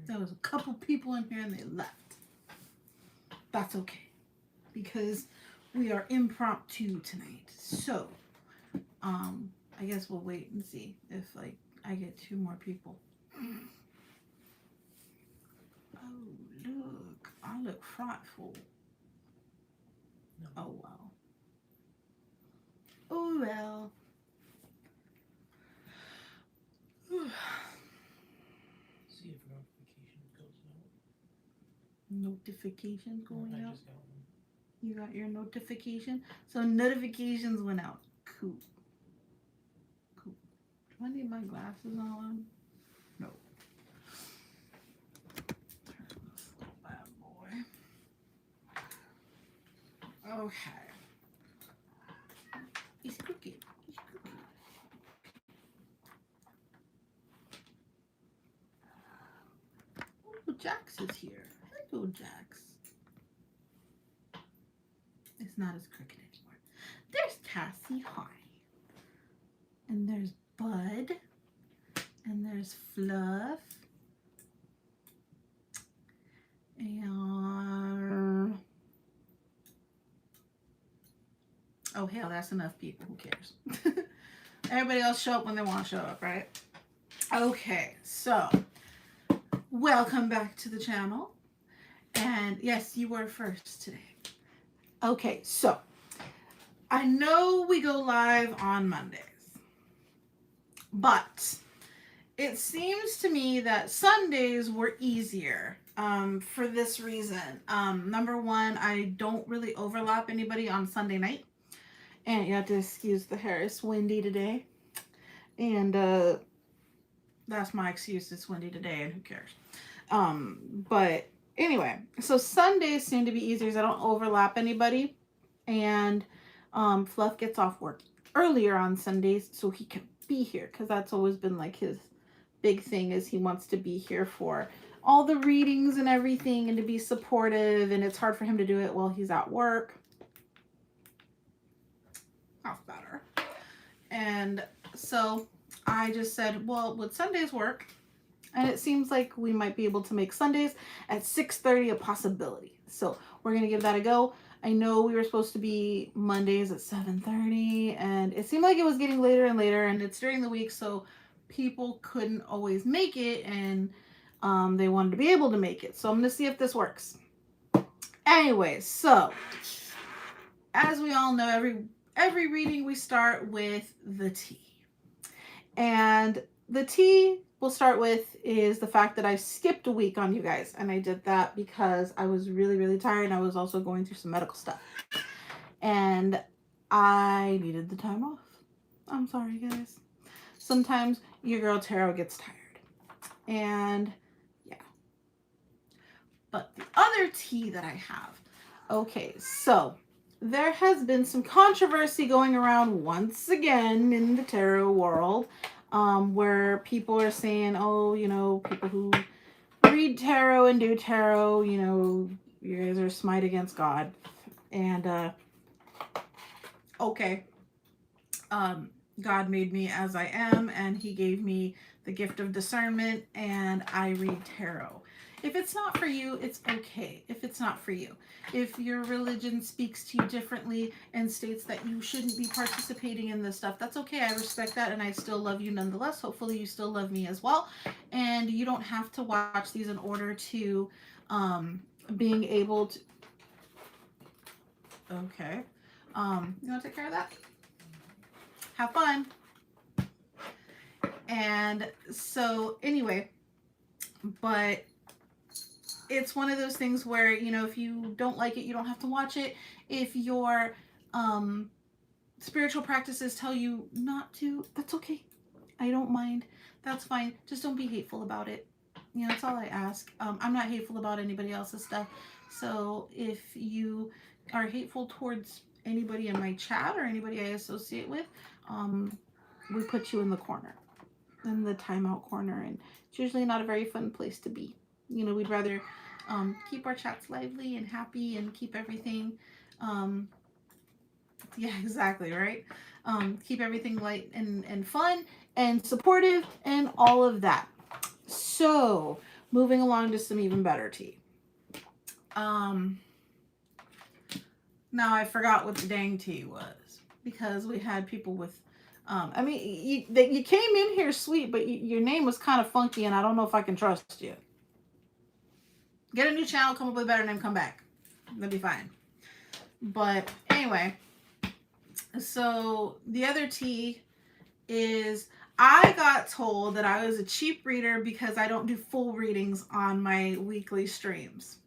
There was a couple people in here and they left. That's okay, because we are impromptu tonight. So, I guess we'll wait and see if like I get 2 more people. Oh look, I look frightful. No. Oh well. Oh well. See if notification goes out. Notification going I out. just got one. You got your notification. So notifications went out. Cool. Cool. Do I need my glasses on? No. Turn this little bad boy. Okay. He's cooking. He's cooking. Oh, Jax is here. Hello, Jax. It's not as crooked anymore. There's Cassie. Hi. And there's Bud. And there's Fluff. And oh hell, that's enough people. Who cares? Everybody else show up when they want to show up, right? Okay, so welcome back to the channel. And yes, you were first today. Okay, so I know we go live on Mondays, but it seems to me that Sundays were easier for this reason. Number one, I don't really overlap anybody on Sunday night. And you have to excuse the hair. It's windy today. And that's my excuse. It's windy today and who cares? But anyway, so Sundays seem to be easier because I don't overlap anybody. And Fluff gets off work earlier on Sundays so he can be here, because that's always been like his big thing, is he wants to be here for all the readings and everything and to be supportive, and it's hard for him to do it while he's at work. That's better. And so I just said, well, would Sundays work? And it seems like we might be able to make Sundays at 6:30 a possibility. So we're going to give that a go. I know we were supposed to be Mondays at 7:30, and it seemed like it was getting later and later, and it's during the week, so people couldn't always make it, and they wanted to be able to make it. So I'm going to see if this works. Anyway, so as we all know, every reading we start with the T. And the T we'll start with is the fact that I skipped a week on you guys. And I did that because I was really, really tired. And I was also going through some medical stuff. And I needed the time off. I'm sorry, guys. Sometimes your girl tarot gets tired. And yeah. But the other T that I have. Okay, so there has been some controversy going around once again in the tarot world, where people are saying, oh, you know, people who read tarot and do tarot, you know, you guys are smite against God. And, okay, God made me as I am, and he gave me the gift of discernment, and I read tarot. If it's not for you, it's okay if it's not for you. If your religion speaks to you differently and states that you shouldn't be participating in this stuff, that's okay. I respect that, and I still love you nonetheless. Hopefully you still love me as well. And you don't have to watch these in order to being able to... Okay. You want to take care of that? Have fun. And so anyway, but it's one of those things where, you know, if you don't like it, you don't have to watch it. If your spiritual practices tell you not to, that's okay. I don't mind. That's fine. Just don't be hateful about it. You know, that's all I ask. I'm not hateful about anybody else's stuff. So if you are hateful towards anybody in my chat or anybody I associate with, we put you in the corner, in the timeout corner. And it's usually not a very fun place to be. You know, we'd rather keep our chats lively and happy and keep everything, yeah, exactly, right? Keep everything light and fun and supportive and all of that. So moving along to some even better tea. Now I forgot what the dang tea was, because we had people with, I mean, you came in here sweet, but your name was kind of funky, and I don't know if I can trust you. Get a new channel, come up with a better name, come back. That'd be fine. But anyway, so the other tea is, I got told that I was a cheap reader because I don't do full readings on my weekly streams.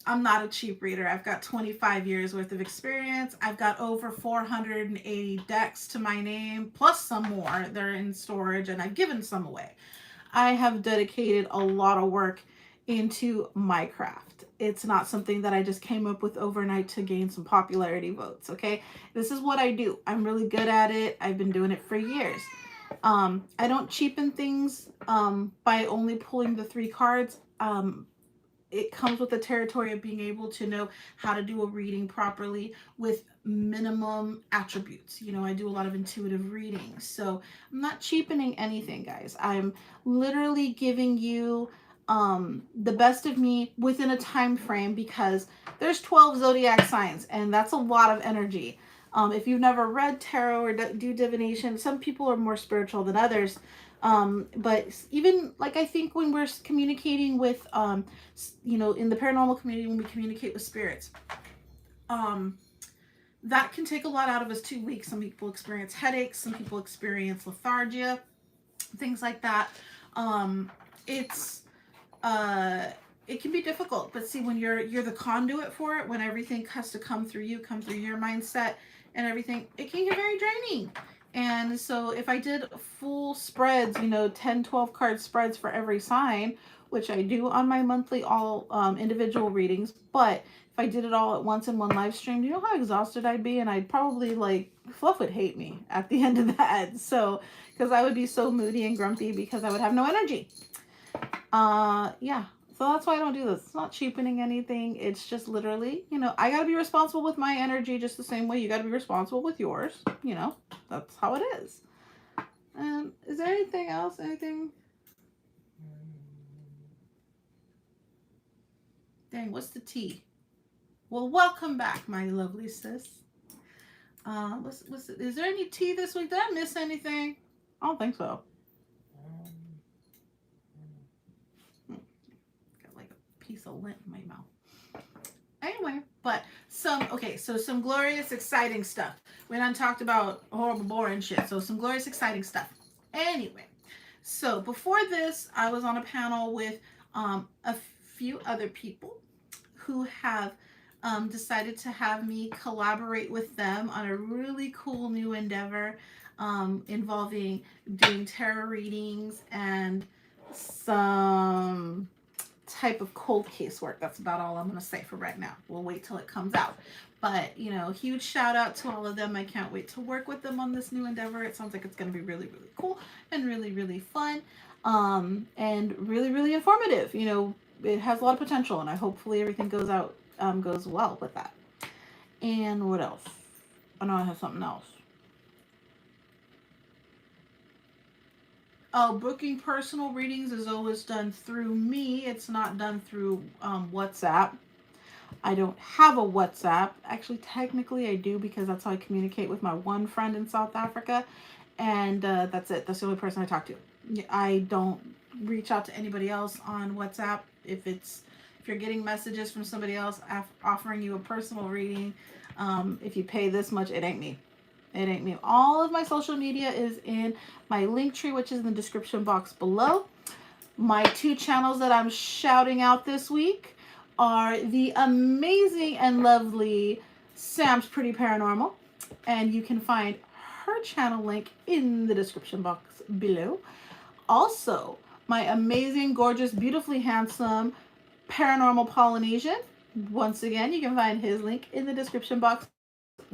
I'm not a cheap reader. I've got 25 years worth of experience. I've got over 480 decks to my name, plus some more. They're in storage, and I've given some away. I have dedicated a lot of work into my craft. It's not something that I just came up with overnight to gain some popularity votes, okay? This is what I do. I'm really good at it. I've been doing it for years. I don't cheapen things by only pulling the 3 cards. It comes with the territory of being able to know how to do a reading properly with minimum attributes. You know, I do a lot of intuitive readings, so I'm not cheapening anything, guys. I'm literally giving you the best of me within a time frame, because there's 12 zodiac signs, and that's a lot of energy. If you've never read tarot or do divination, some people are more spiritual than others. But even like, I think when we're communicating with, you know, in the paranormal community, when we communicate with spirits, that can take a lot out of us 2 weeks. Some people experience headaches, some people experience lethargia, things like that. It can be difficult, but see, when you're the conduit for it, when everything has to come through you, come through your mindset and everything, it can get very draining. And so if I did full spreads, you know, 10, 12 card spreads for every sign, which I do on my monthly all individual readings, but if I did it all at once in one live stream, do you know how exhausted I'd be? And I'd probably, like, Fluff would hate me at the end of that. So, because I would be so moody and grumpy because I would have no energy. Yeah. So that's why I don't do this. It's not cheapening anything. It's just literally, you know, I got to be responsible with my energy just the same way you got to be responsible with yours. You know, that's how it is. Is there anything else? Anything? Dang, what's the tea? Well, welcome back, my lovely sis. Is there any tea this week? Did I miss anything? I don't think so. Piece of lint in my mouth. Anyway, but some glorious, exciting stuff. We done talked about horrible, boring shit. So some glorious, exciting stuff. Anyway, so before this, I was on a panel with a few other people who have decided to have me collaborate with them on a really cool new endeavor involving doing tarot readings and some type of cold case work. That's about all I'm going to say for right now. We'll wait till it comes out. But, you know, huge shout out to all of them. I can't wait to work with them on this new endeavor. It sounds like it's going to be really, really cool and really, really fun. And really, really informative. You know, it has a lot of potential, and hopefully everything goes well with that. And what else? I know I have something else. Oh, booking personal readings is always done through me. It's not done through WhatsApp. I don't have a WhatsApp. Actually, technically I do, because that's how I communicate with my one friend in South Africa. And that's it. That's the only person I talk to. I don't reach out to anybody else on WhatsApp. If you're getting messages from somebody else offering you a personal reading, if you pay this much, it ain't me. It ain't me. All of my social media is in my link tree, which is in the description box below. My 2 channels that I'm shouting out this week are the amazing and lovely Sam's Pretty Paranormal. And you can find her channel link in the description box below. Also, my amazing, gorgeous, beautifully handsome Paranormal Polynesian. Once again, you can find his link in the description box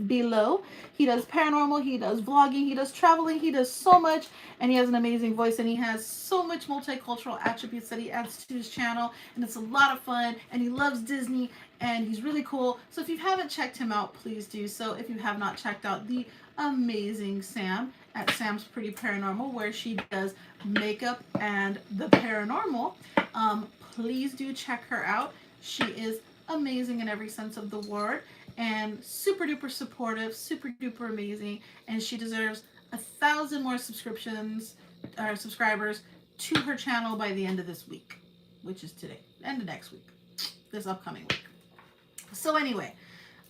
below. He does paranormal, he does vlogging, he does traveling, he does so much, and he has an amazing voice, and he has so much multicultural attributes that he adds to his channel, and it's a lot of fun, and he loves Disney, and he's really cool. So if you haven't checked him out, please do so. If you have not checked out the amazing Sam, at Sam's Pretty Paranormal, where she does makeup and the paranormal. Please do check her out. She is amazing in every sense of the word and super duper supportive, super duper amazing, and she deserves 1,000 more subscriptions or subscribers to her channel by the end of this week, which is today, end of next week, this upcoming week. So anyway,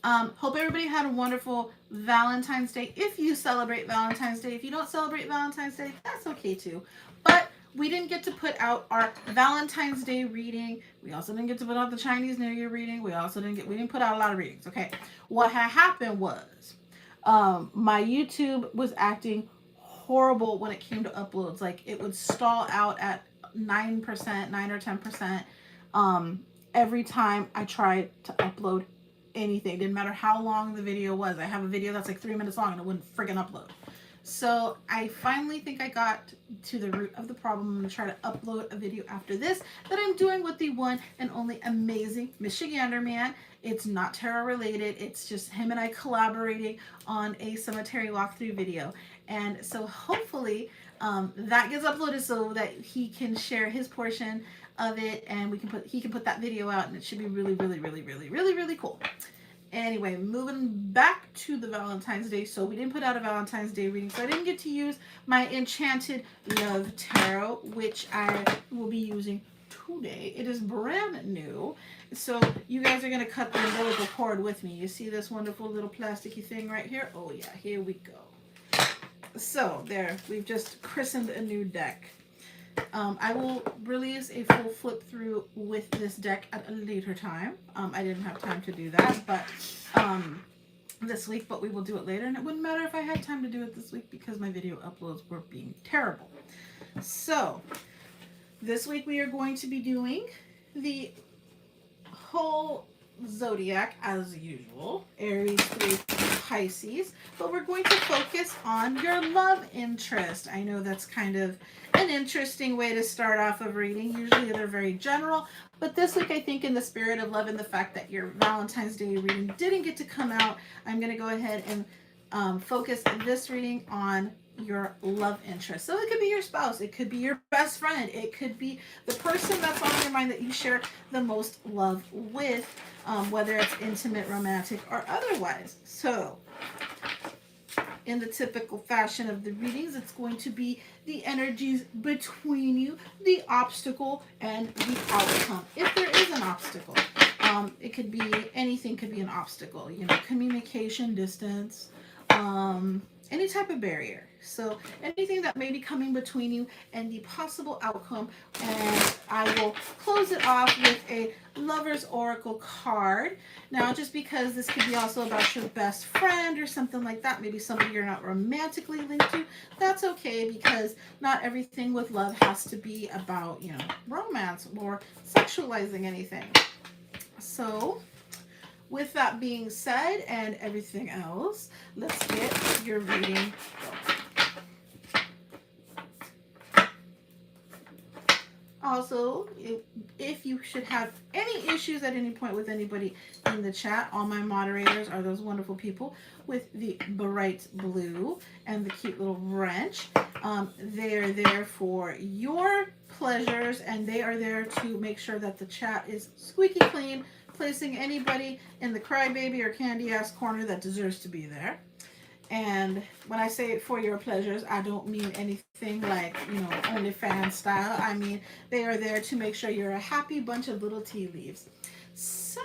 hope everybody had a wonderful Valentine's Day. If you celebrate Valentine's Day, if you don't celebrate Valentine's Day, that's okay too. But we didn't get to put out our Valentine's Day reading. We also didn't get to put out the Chinese New Year reading. We didn't put out a lot of readings. Okay, what had happened was my YouTube was acting horrible when it came to uploads. Like, it would stall out at 9%, 9 or 10%. Every time I tried to upload anything. Didn't matter how long the video was. I have a video that's like 3 minutes long and it wouldn't friggin' upload. So I finally think I got to the root of the problem. I'm going to try to upload a video after this that I'm doing with the one and only amazing Michigander man. It's not tarot related. It's just him and I collaborating on a cemetery walkthrough video. And so hopefully that gets uploaded so that he can share his portion of it, and he can put that video out, and it should be really cool. Anyway, moving back to the Valentine's Day. So we didn't put out a Valentine's Day reading, so I didn't get to use my Enchanted Love Tarot, which I will be using today. It is brand new, so you guys are going to cut the umbilical cord with me. You see this wonderful little plasticky thing right here? Oh yeah, here we go. So there, we've just christened a new deck. I will release a full flip through with this deck at a later time. I didn't have time to do that, but this week, but we will do it later. And it wouldn't matter if I had time to do it this week because my video uploads were being terrible. So this week we are going to be doing the whole Zodiac as usual, Aries through Pisces, but we're going to focus on your love interest. I know that's kind of an interesting way to start off a reading. Usually they're very general, but this week I think in the spirit of love and the fact that your Valentine's Day reading didn't get to come out, I'm going to go ahead and focus this reading on your love interest. So it could be your spouse, it could be your best friend, it could be the person that's on your mind that you share the most love with, whether it's intimate, romantic, or otherwise. So in the typical fashion of the readings, it's going to be the energies between you, the obstacle, and the outcome. If there is an obstacle, it could be anything, could be an obstacle, you know, communication, distance, any type of barrier. So anything that may be coming between you and the possible outcome. And I will close it off with a Lover's Oracle card. Now, just because this could be also about your best friend or something like that, maybe somebody you're not romantically linked to, that's okay, because not everything with love has to be about, you know, romance or sexualizing anything. So with that being said and everything else, let's get your reading going. Also, if you should have any issues at any point with anybody in the chat, all my moderators are those wonderful people with the bright blue and the cute little wrench. They are there for your pleasures, and they are there to make sure that the chat is squeaky clean, placing anybody in the crybaby or candy ass corner that deserves to be there. And when I say for your pleasures, I don't mean anything like, you know, OnlyFans style. I mean, they are there to make sure you're a happy bunch of little tea leaves. So.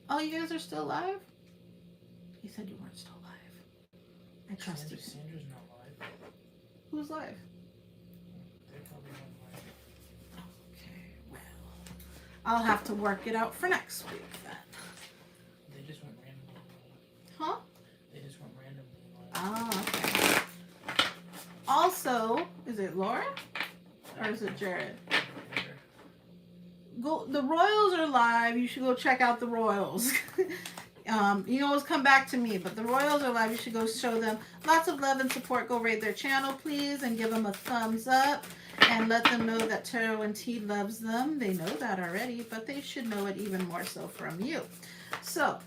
Oh, you guys are still alive? You said you weren't still alive. I trust you. Sandra's not live. Who's live? They're probably not live. Okay, well, I'll have to work it out for next week then. They just went randomly live. Huh? They just went randomly live. Oh, okay. Also, is it Laura? Or is it Jared? Go. The Royals are live. You should go check out the Royals. You can always come back to me, but the Royals are live. You should go show them lots of love and support. Go rate their channel, please, and give them a thumbs up. and let them know that Tarot and Tea loves them. They know that already, but they should know it even more so from you. So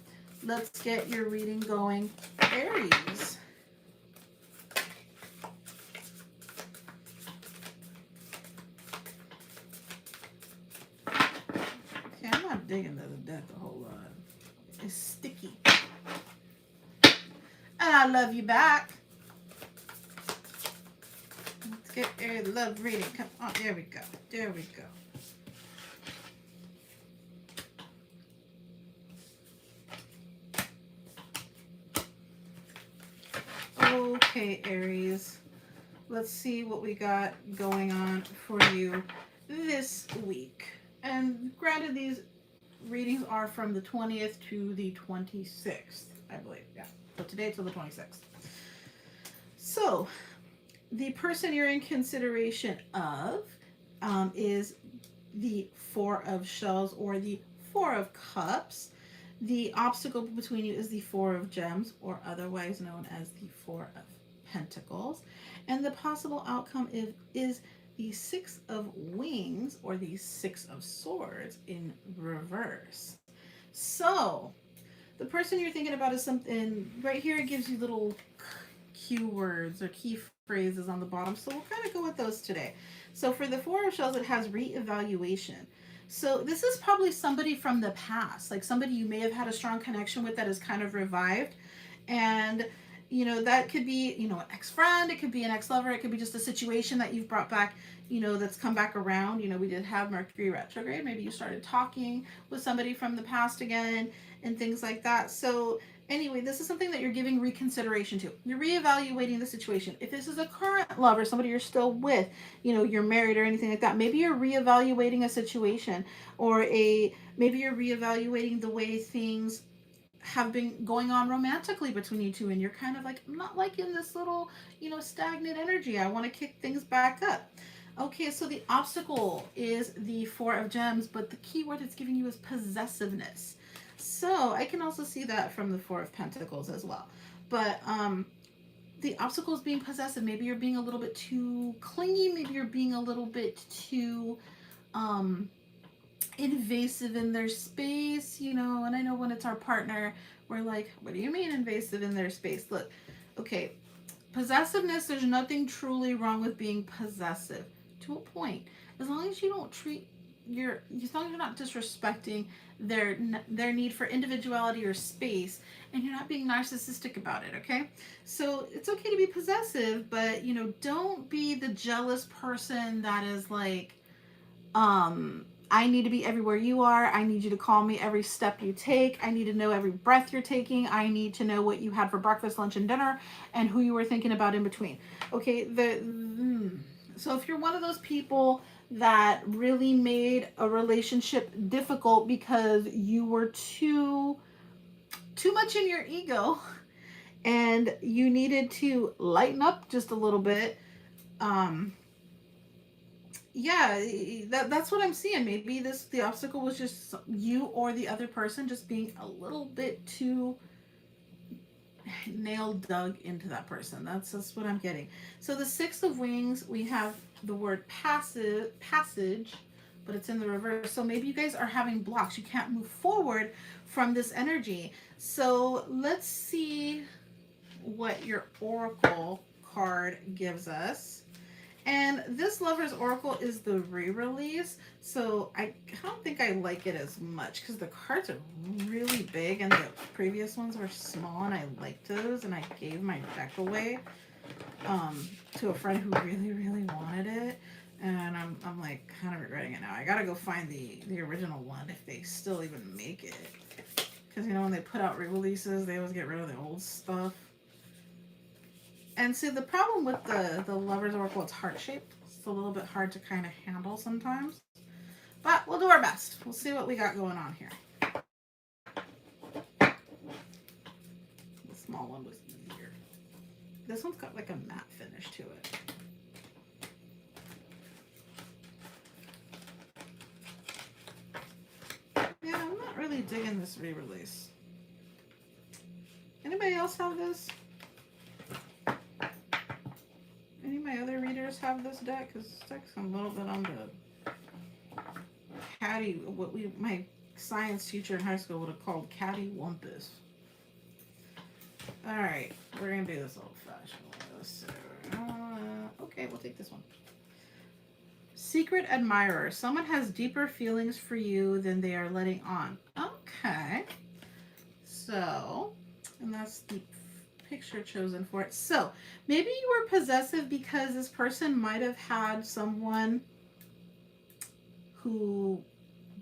let's get your reading going, Aries. Okay, I'm not digging the deck a whole lot. It's sticky. And I love you back. Let's get Aries love reading. Come on, there we go. There we go. Okay, Aries, let's see what we got going on for you this week. And granted, these readings are from the 20th to the 26th, I believe. Yeah, so today till the 26th. So, the person you're in consideration of is the Four of Shells or the Four of Cups. The obstacle between you is the Four of Gems, or otherwise known as the Four of Pentacles. And the possible outcome is the Six of Wings, or the Six of Swords in reverse. So, the person you're thinking about is something, right here it gives you little keywords or key phrases on the bottom. So we'll kind of go with those today. So for the Four of Shells, it has reevaluation. So this is probably somebody from the past, like somebody you may have had a strong connection with that is kind of revived. And, you know, that could be, you know, an ex-friend, it could be an ex-lover, it could be just a situation that you've brought back, you know, that's come back around. You know, we did have Mercury retrograde. Maybe you started talking with somebody from the past again and things like that. So anyway, this is something that you're giving reconsideration to. You're reevaluating the situation. If this is a current lover, somebody you're still with, you know, you're married or anything like that, maybe you're reevaluating a situation, or maybe you're reevaluating the way things have been going on romantically between you two, and you're kind of like, I'm not liking this little, you know, stagnant energy. I want to kick things back up. Okay, so the obstacle is the Four of Gems, but the key word it's giving you is possessiveness. So I can also see that from the Four of Pentacles as well. But the obstacle is being possessive. Maybe you're being a little bit too clingy. Maybe you're being a little bit too invasive in their space, you know. And I know when it's our partner, we're like, what do you mean invasive in their space? Look, okay, possessiveness, there's nothing truly wrong with being possessive to a point. As long as you don't treat as long as you're not disrespecting their need for individuality or space, and you're not being narcissistic about it, okay? So it's okay to be possessive, but, you know, don't be the jealous person that is like, I need to be everywhere you are. I need you to call me every step you take. I need to know every breath you're taking. I need to know what you had for breakfast, lunch, and dinner, and who you were thinking about in between. Okay, so if you're one of those people that really made a relationship difficult because you were too much in your ego and you needed to lighten up just a little bit, yeah, that's what I'm seeing. Maybe the obstacle was just you or the other person just being a little bit too nail dug into that person. That's what I'm getting. So the Six of Wings, we have the word passage, but it's in the reverse. So maybe you guys are having blocks. You can't move forward from this energy. So let's see what your oracle card gives us. And this Lover's Oracle is the re-release, so I don't think I like it as much because the cards are really big and the previous ones were small, and I liked those, and I gave my deck away to a friend who really, really wanted it, and I'm like kind of regretting it now. I gotta go find the original one if they still even make it, because you know when they put out re-releases, they always get rid of the old stuff. And see, the problem with the Lover's Oracle, it's heart-shaped. It's a little bit hard to kind of handle sometimes. But we'll do our best. We'll see what we got going on here. The small one was easier. This one's got like a matte finish to it. Yeah, I'm not really digging this re-release. Anybody else have this? Any of my other readers? readers have this deck? Because this deck's a little bit on the catty, what my science teacher in high school would have called catty wumpus. All right, we're gonna do this old-fashioned way. So, okay, we'll take this one. Secret admirer. Someone has deeper feelings for you than they are letting on. Okay. So, and that's the picture chosen for it. So, maybe you were possessive because this person might have had someone who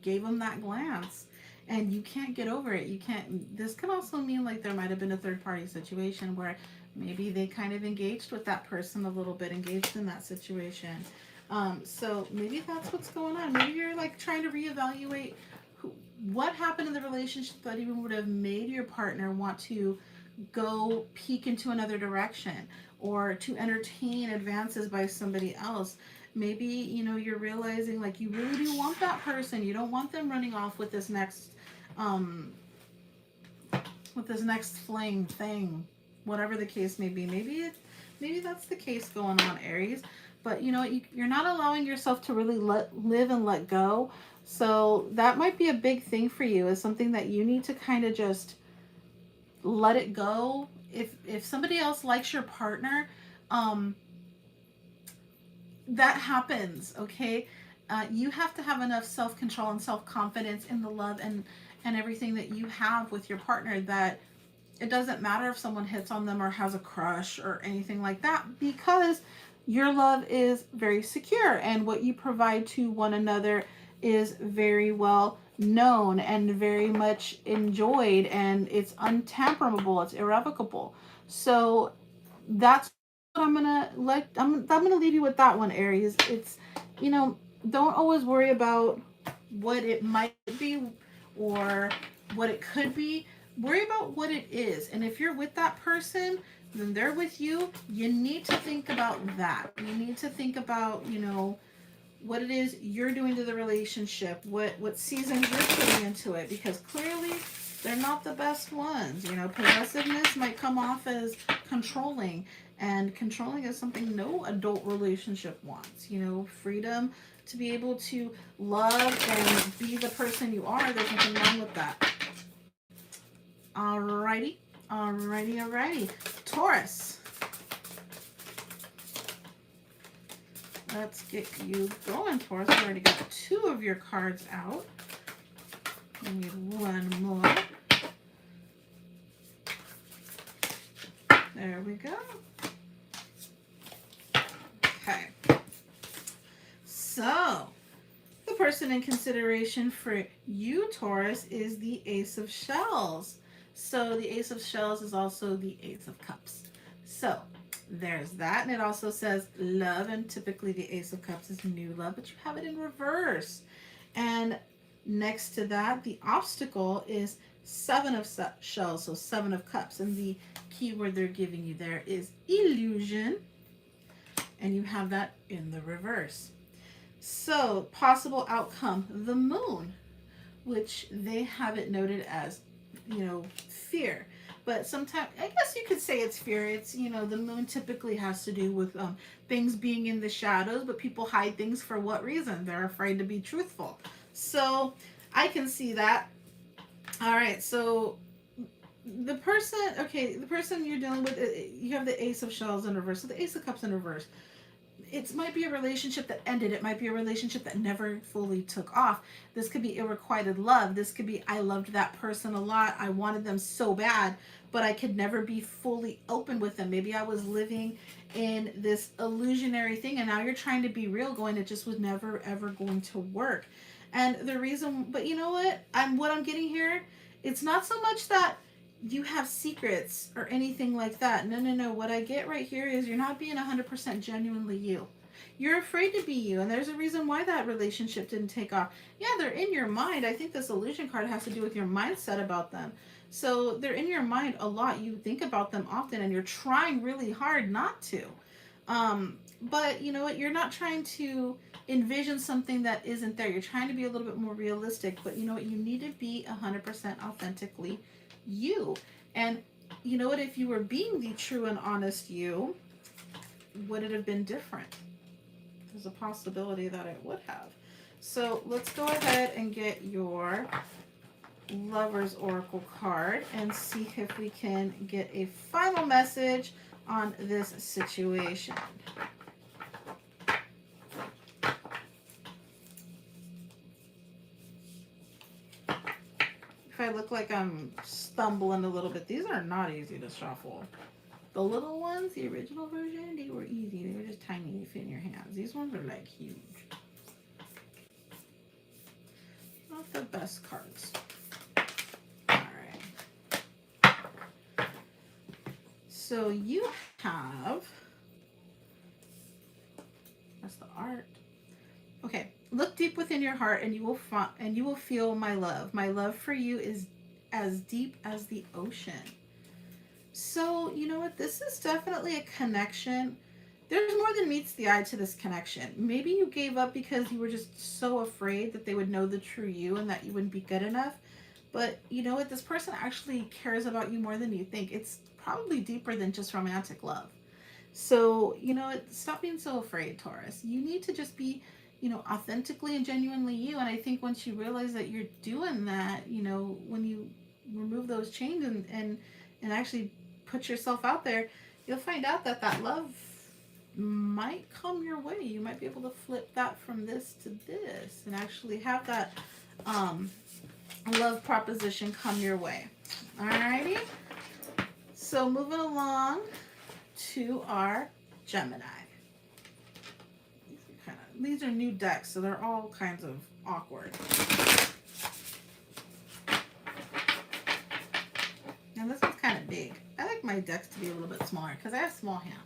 gave them that glance and you can't get over it. You can't. This could also mean like there might have been a third party situation where maybe they kind of engaged with that person a little bit, engaged in that situation. So maybe that's what's going on. Maybe you're like trying to reevaluate what happened in the relationship that even would have made your partner want to go peek into another direction or to entertain advances by somebody else. Maybe, you know, you're realizing like you really do want that person. You don't want them running off with this next fling thing, whatever the case may be. Maybe that's the case going on, Aries. But you know, you're not allowing yourself to really live and let go. So that might be a big thing for you, is something that you need to kind of just let it go. If somebody else likes your partner, that happens, okay? You have to have enough self-control and self-confidence in the love and everything that you have with your partner, that it doesn't matter if someone hits on them or has a crush or anything like that, because your love is very secure and what you provide to one another is very well known and very much enjoyed, and it's untamperable, it's irrevocable. So that's what I'm gonna leave you with that one, Aries. It's, you know, don't always worry about what it might be or what it could be. Worry about what it is. And if you're with that person, then they're with you. You need to think about that. You need to think about, you know, what it is you're doing to the relationship, what seasons you're putting into it, because clearly they're not the best ones. You know, possessiveness might come off as controlling, and controlling is something no adult relationship wants. You know, freedom to be able to love and be the person you are, there's nothing wrong with that. Alrighty. Taurus. Let's get you going, Taurus. We already got 2 of your cards out. We need 1 more. There we go. Okay. So, the person in consideration for you, Taurus, is the Ace of Shells. So the Ace of Shells is also the Ace of Cups. So there's that. And it also says love, and typically the Ace of Cups is new love, but you have it in reverse. And next to that, the obstacle is 7 of Shells, so 7 of Cups. And the keyword they're giving you there is illusion. And you have that in the reverse. So possible outcome, the Moon, which they have it noted as, you know, fear. But sometimes, I guess you could say it's fear. It's, you know, the Moon typically has to do with things being in the shadows, but people hide things for what reason? They're afraid to be truthful. So I can see that. All right, so the person you're dealing with, you have the Ace of Shells in reverse. So the Ace of Cups in reverse. It might be a relationship that ended. It might be a relationship that never fully took off. This could be ilrequited love. This could be, I loved that person a lot. I wanted them so bad, but I could never be fully open with them. Maybe I was living in this illusionary thing, and now you're trying to be real, going, it just was never, ever going to work. And the reason, but you know what? What I'm getting here, it's not so much that you have secrets or anything like that. No. What I get right here is you're not being 100% genuinely you. You're afraid to be you, and there's a reason why that relationship didn't take off. Yeah, they're in your mind. I think this illusion card has to do with your mindset about them. So they're in your mind a lot. You think about them often, and you're trying really hard not to. But you know what? You're not trying to envision something that isn't there. You're trying to be a little bit more realistic. But you know what? You need to be 100% authentically you. And you know what? If you were being the true and honest you, would it have been different? There's a possibility that it would have. So let's go ahead and get your Lover's Oracle card and see if we can get a final message on this situation. If I look like I'm stumbling a little bit, these are not easy to shuffle. The little ones, the original version, they were easy. They were just tiny, they fit in your hands. These ones are like huge. Not the best cards. Alright. So you have, that's the art. Okay. Look deep within your heart and you will feel my love. My love for you is as deep as the ocean. So, you know what? This is definitely a connection. There's more than meets the eye to this connection. Maybe you gave up because you were just so afraid that they would know the true you and that you wouldn't be good enough. But you know what? This person actually cares about you more than you think. It's probably deeper than just romantic love. So, you know what? Stop being so afraid, Taurus. You need to just be, you know, authentically and genuinely you. And I think once you realize that you're doing that, you know, when you remove those chains and actually put yourself out there, you'll find out that that love might come your way. You might be able to flip that from this to this and actually have that love proposition come your way. Alrighty. So moving along to our Gemini. These are new decks, so they're all kinds of awkward. And this one's kind of big. I like my decks to be a little bit smaller because I have small hands.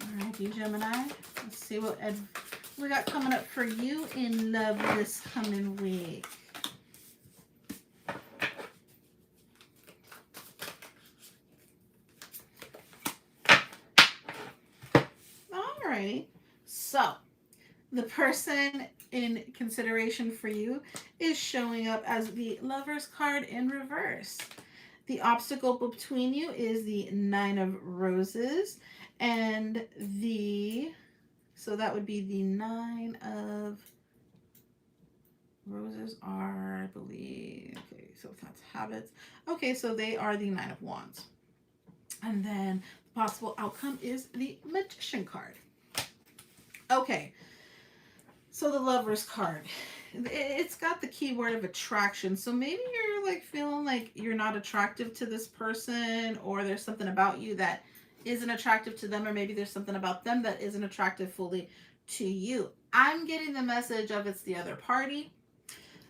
Alrighty, Gemini. Let's see what we got coming up for you in love this coming week. Alrighty. So, the person in consideration for you is showing up as the Lover's card in reverse. The obstacle between you is the Nine of Roses, and so that would be the Nine of Roses are, I believe, okay, so that's habits. Okay, so they are the Nine of Wands. And then the possible outcome is the Magician card. Okay, so the Lover's card. It's got the keyword of attraction. So maybe you're like feeling like you're not attractive to this person, or there's something about you that isn't attractive to them, or maybe there's something about them that isn't attractive fully to you. I'm getting the message of it's the other party.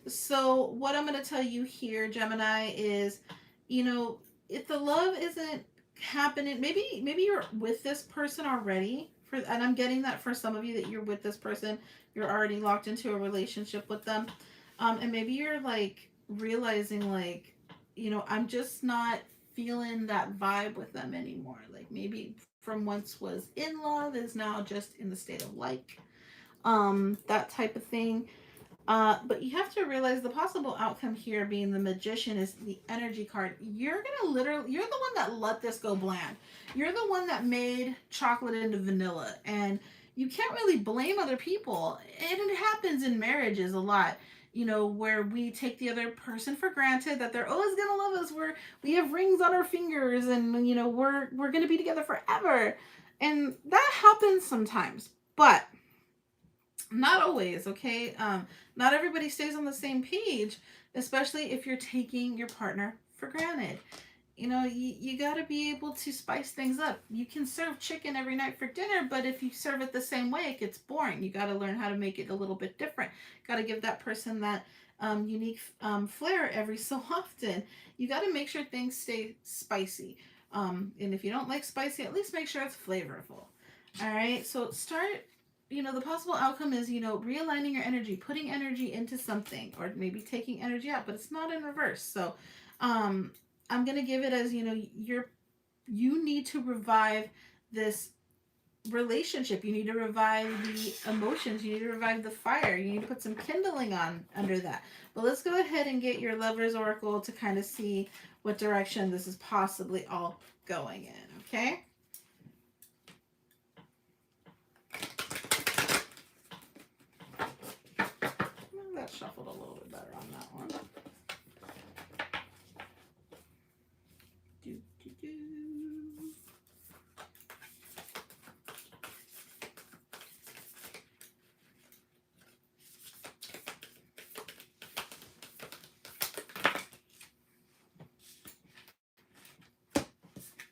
So what I'm going to tell you here, Gemini, is, you know, if the love isn't happening, maybe you're with this person already, and I'm getting that for some of you that you're with this person, you're already locked into a relationship with them, and maybe you're like realizing like, you know, I'm just not feeling that vibe with them anymore. Like maybe from once was in love is now just in the state of like, that type of thing. But you have to realize the possible outcome here being the Magician is the energy card. You're the one that let this go bland. You're the one that made chocolate into vanilla, and you can't really blame other people. And it happens in marriages a lot, you know, where we take the other person for granted, that they're always gonna love us. We have rings on our fingers, and you know, we're gonna be together forever. And that happens sometimes, but not always, okay? Not everybody stays on the same page, especially if you're taking your partner for granted. You know, you got to be able to spice things up. You can serve chicken every night for dinner, but if you serve it the same way, it gets boring. You got to learn how to make it a little bit different. Got to give that person that unique flair every so often. You got to make sure things stay spicy. And if you don't like spicy, at least make sure it's flavorful. All right, so start. You know, the possible outcome is, you know, realigning your energy, putting energy into something, or maybe taking energy out, but it's not in reverse. So I'm going to give it as, you know, you're you need to revive this relationship. You need to revive the emotions. You need to revive the fire. You need to put some kindling on under that. But let's go ahead and get your Lover's Oracle to kind of see what direction this is possibly all going in, okay? Well, that shuffled a little bit better on that one. Do, do, do.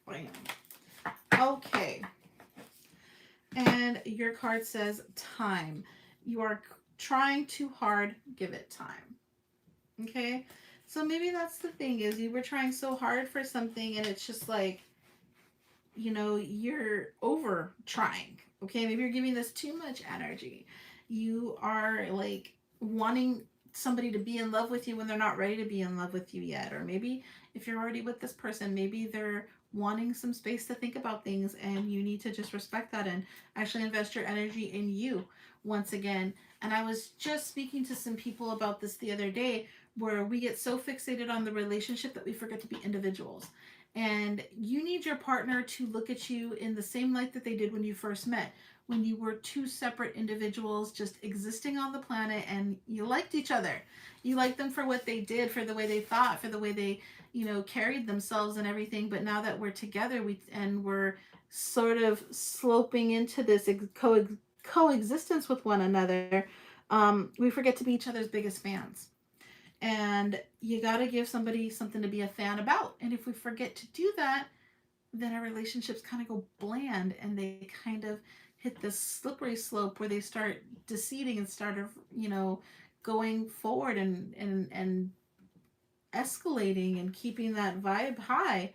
Bam. Okay. And your card says time. You are trying too hard, give it time. Okay? So maybe that's the thing, is you were trying so hard for something and it's just like, you know, you're over trying. Okay? Maybe you're giving this too much energy. You are like wanting somebody to be in love with you when they're not ready to be in love with you yet. Or maybe if you're already with this person, maybe they're wanting some space to think about things, and you need to just respect that and actually invest your energy in you once again. And I was just speaking to some people about this the other day, where we get so fixated on the relationship that we forget to be individuals. And you need your partner to look at you in the same light that they did when you first met, when you were two separate individuals just existing on the planet, and you liked each other. You liked them for what they did, for the way they thought, for the way they, you know, carried themselves and everything. But now that we're together, we're sort of sloping into this coexistence with one another, we forget to be each other's biggest fans. And you got to give somebody something to be a fan about. And if we forget to do that, then our relationships kind of go bland, and they kind of hit this slippery slope where they start deceiving and start, you know, going forward and escalating and keeping that vibe high.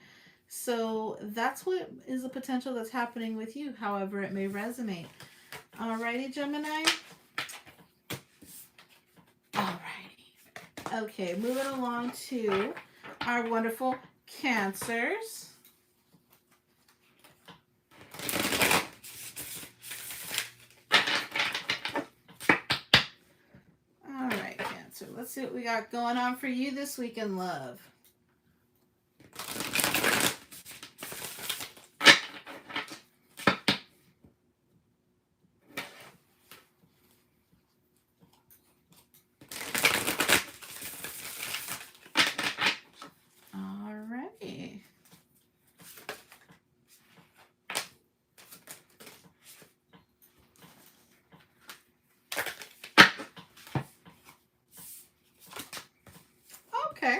So that's what is a potential that's happening with you, however it may resonate. Alrighty, Gemini. Alrighty. Okay, moving along to our wonderful Cancers. All right, Cancer. Let's see what we got going on for you this week in love. Okay.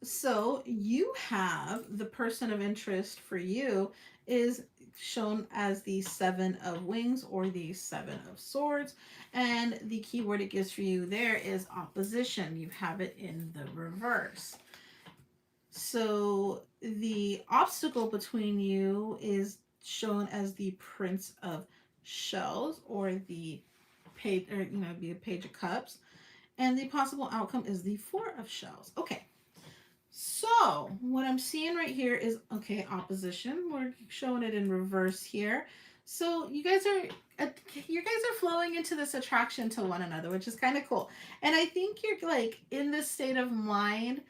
So you have the person of interest for you is shown as the Seven of Wings or the Seven of Swords. And the keyword it gives for you there is opposition. You have it in the reverse. So the obstacle between you is shown as the Prince of Shells, or the page, or be a Page of Cups. And the possible outcome is the Four of Shells. Okay. So what I'm seeing right here is, okay, opposition. We're showing it in reverse here. So you guys are flowing into this attraction to one another, which is kind of cool. And I think you're like in this state of mind,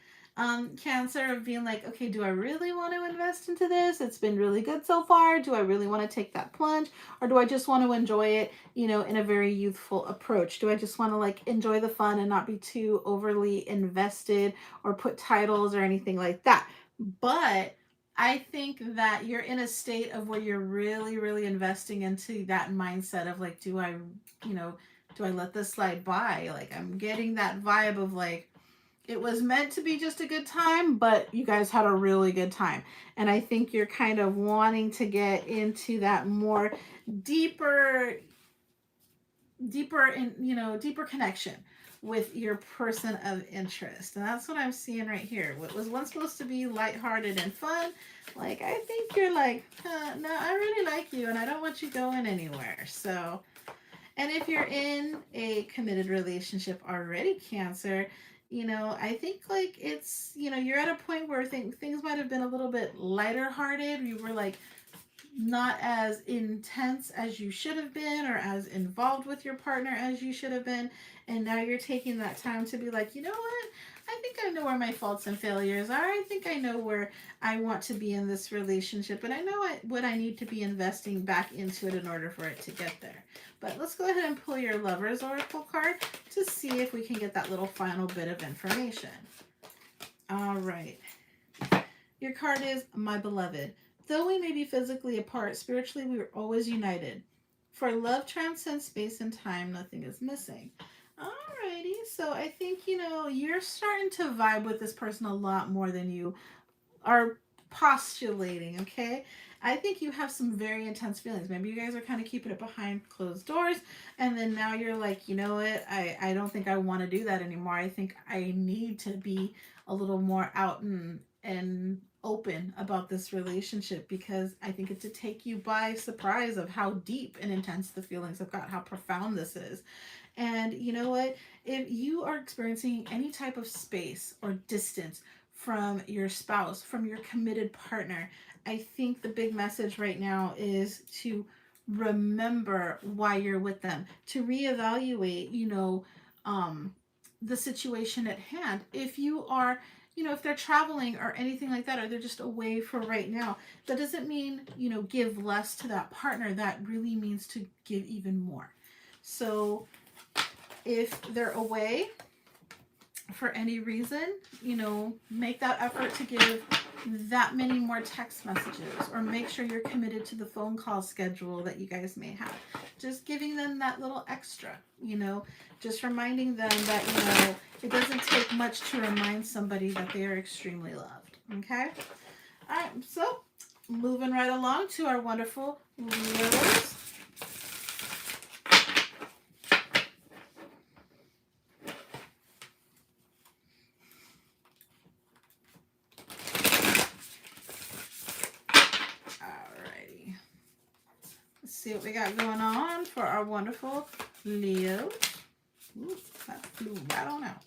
Cancer, of being like, okay, do I really want to invest into this? It's been really good so far. Do I really want to take that plunge? Or do I just want to enjoy it, in a very youthful approach? Do I just want to like enjoy the fun and not be too overly invested or put titles or anything like that? But I think that you're in a state of where you're really, really investing into that mindset of like, do I let this slide by? Like, I'm getting that vibe of like, it was meant to be just a good time, but you guys had a really good time. And I think you're kind of wanting to get into that more deeper connection with your person of interest. And that's what I'm seeing right here. What was once supposed to be lighthearted and fun, like, I think you're like, no, I really like you and I don't want you going anywhere. So, and if you're in a committed relationship already, Cancer, You know, I think like it's, you know, you're at a point where things might have been a little bit lighter hearted. You were like not as intense as you should have been, or as involved with your partner as you should have been. And now you're taking that time to be like, you know what? I think I know where my faults and failures are. I think I know where I want to be in this relationship. And I know what I need to be investing back into it in order for it to get there. But let's go ahead and pull your Lover's Oracle card to see if we can get that little final bit of information. All right. Your card is My Beloved. Though we may be physically apart, spiritually we are always united. For love transcends space and time, nothing is missing. Alrighty, so I think, you know, you're starting to vibe with this person a lot more than you are postulating, okay? I think you have some very intense feelings. Maybe you guys are kind of keeping it behind closed doors, and then now you're like, you know what, I don't think I want to do that anymore. I think I need to be a little more out and open about this relationship, because I think it's to take you by surprise of how deep and intense the feelings have got, how profound this is. And you know what? If you are experiencing any type of space or distance from your spouse, from your committed partner, I think the big message right now is to remember why you're with them, to reevaluate, you know, the situation at hand. If you are, you know, if they're traveling or anything like that, or they're just away for right now, that doesn't mean, you know, give less to that partner. That really means to give even more. So if they're away for any reason, you know, make that effort to give that many more text messages, or make sure you're committed to the phone call schedule that you guys may have. Just giving them that little extra, you know, just reminding them that, you know, it doesn't take much to remind somebody that they are extremely loved. Okay? All right, so moving right along to our wonderful Leos. See what we got going on for our wonderful Leos. Ooh, that flew right on out.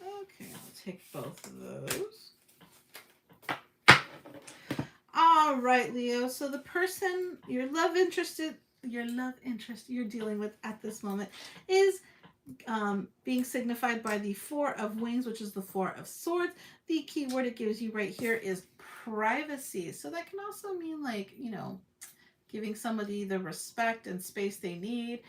Okay, I'll take both of those. All right, Leo. So the person, your love interest you're dealing with at this moment is being signified by the Four of Wings, which is the Four of Swords. The key word it gives you right here is privacy. So that can also mean, like, you know, giving somebody the respect and space they need,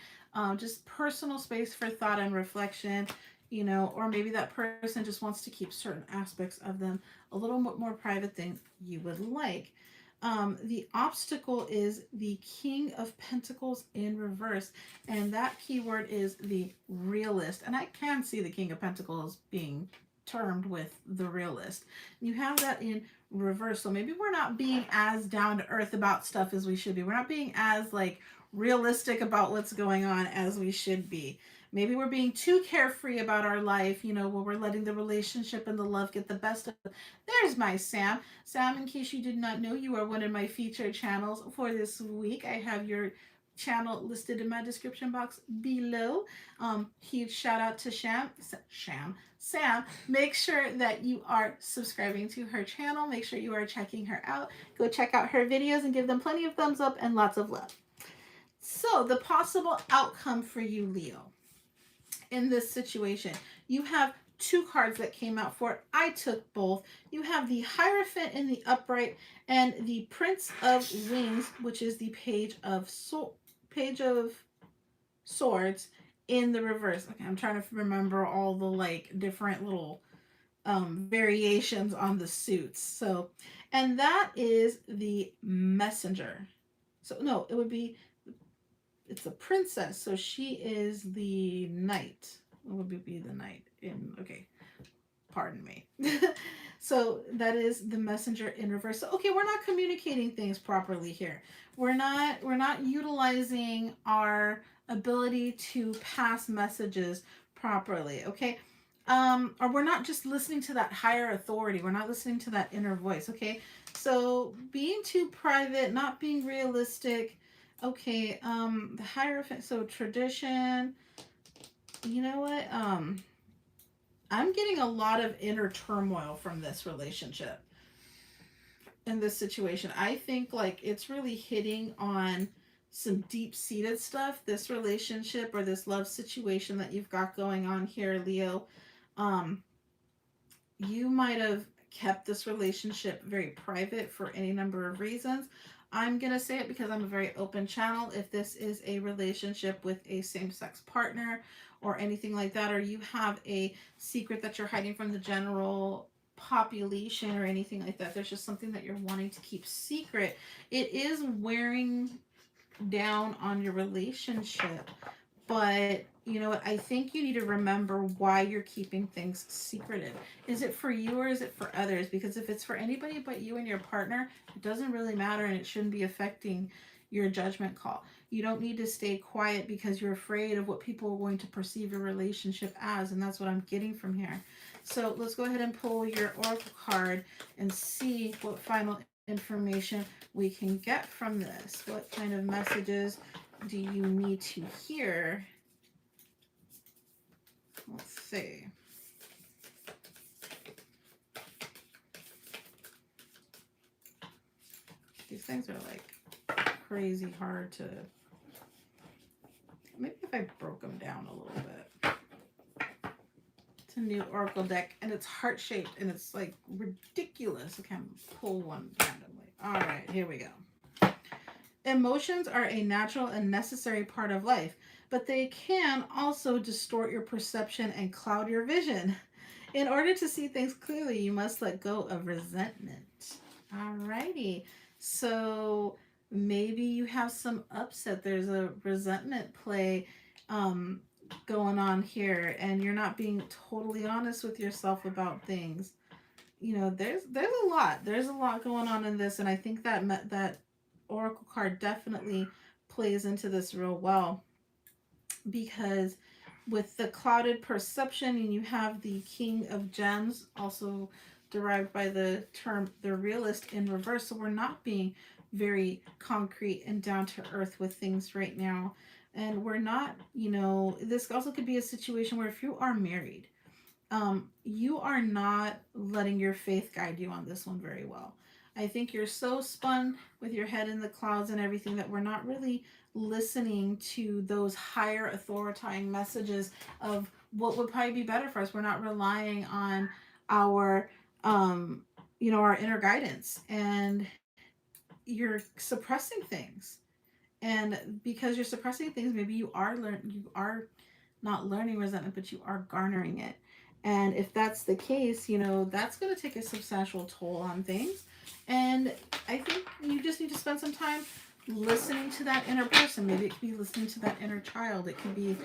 just personal space for thought and reflection, you know, or maybe that person just wants to keep certain aspects of them a little bit more private than you would like. The obstacle is the King of Pentacles in reverse, and that keyword is the realist. And I can see the King of Pentacles being termed with the realist. You have that in reverse, so maybe we're not being as down to earth about stuff as we should be. We're not being as like realistic about what's going on as we should be. Maybe we're being too carefree about our life, you know, where we're letting the relationship and the love get the best of it. There's my Sam. Sam, in case you did not know, you are one of my featured channels for this week. I have your channel listed in my description box below. Huge shout out to Sam. Make sure that you are subscribing to her channel. Make sure you are checking her out. Go check out her videos and give them plenty of thumbs up and lots of love. So the possible outcome for you, Leo, in this situation, you have two cards that came out for it. I took both. You have the Hierophant in the upright and the Prince of Wings, which is the Page of Swords in the reverse. Okay, I'm trying to remember all the like different little variations on the suits. So, and that is the Messenger. So no, it would be, it's a princess, so she is the knight. What would be the knight in, okay, pardon me. So that is the Messenger in reverse. So, okay, we're not communicating things properly here. We're not utilizing our ability to pass messages properly, okay? Or we're not just listening to that higher authority. We're not listening to that inner voice, okay? So being too private, not being realistic, Okay, the Hierophant, so tradition, you know what? I'm getting a lot of inner turmoil from this relationship in this situation. I think like it's really hitting on some deep-seated stuff, this relationship or this love situation that you've got going on here, Leo. Um, you might have kept this relationship very private for any number of reasons. I'm going to say it because I'm a very open channel. If this is a relationship with a same-sex partner or anything like that, or you have a secret that you're hiding from the general population or anything like that, there's just something that you're wanting to keep secret, it is wearing down on your relationship. But you know what? I think you need to remember why you're keeping things secretive. Is it for you or is it for others? Because if it's for anybody but you and your partner, it doesn't really matter and it shouldn't be affecting your judgment call. You don't need to stay quiet because you're afraid of what people are going to perceive your relationship as, and that's what I'm getting from here. So let's go ahead and pull your oracle card and see what final information we can get from this. What kind of messages do you need to hear? Let's see. These things are like crazy hard to... Maybe if I broke them down a little bit. It's a new oracle deck and it's heart-shaped and it's like ridiculous. I can pull one randomly. All right, here we go. Emotions are a natural and necessary part of life, but they can also distort your perception and cloud your vision. In order to see things clearly, you must let go of resentment. Alrighty. So maybe you have some upset. There's a resentment play going on here, and you're not being totally honest with yourself about things. You know, there's a lot. There's a lot going on in this, and I think that oracle card definitely plays into this real well, because with the clouded perception and you have the King of Gems, also derived by the term the realist, in reverse. So we're not being very concrete and down to earth with things right now, and we're not, you know, this also could be a situation where if you are married, you are not letting your faith guide you on this one very well. I think you're so spun with your head in the clouds and everything that we're not really listening to those higher authoritarian messages of what would probably be better for us. We're not relying on our, you know, our inner guidance, and you're suppressing things. And because you're suppressing things, maybe you are not learning resentment, but you are garnering it. And if that's the case, you know, that's going to take a substantial toll on things. And I think you just need to spend some time listening to that inner person. Maybe it could be listening to that inner child. It could be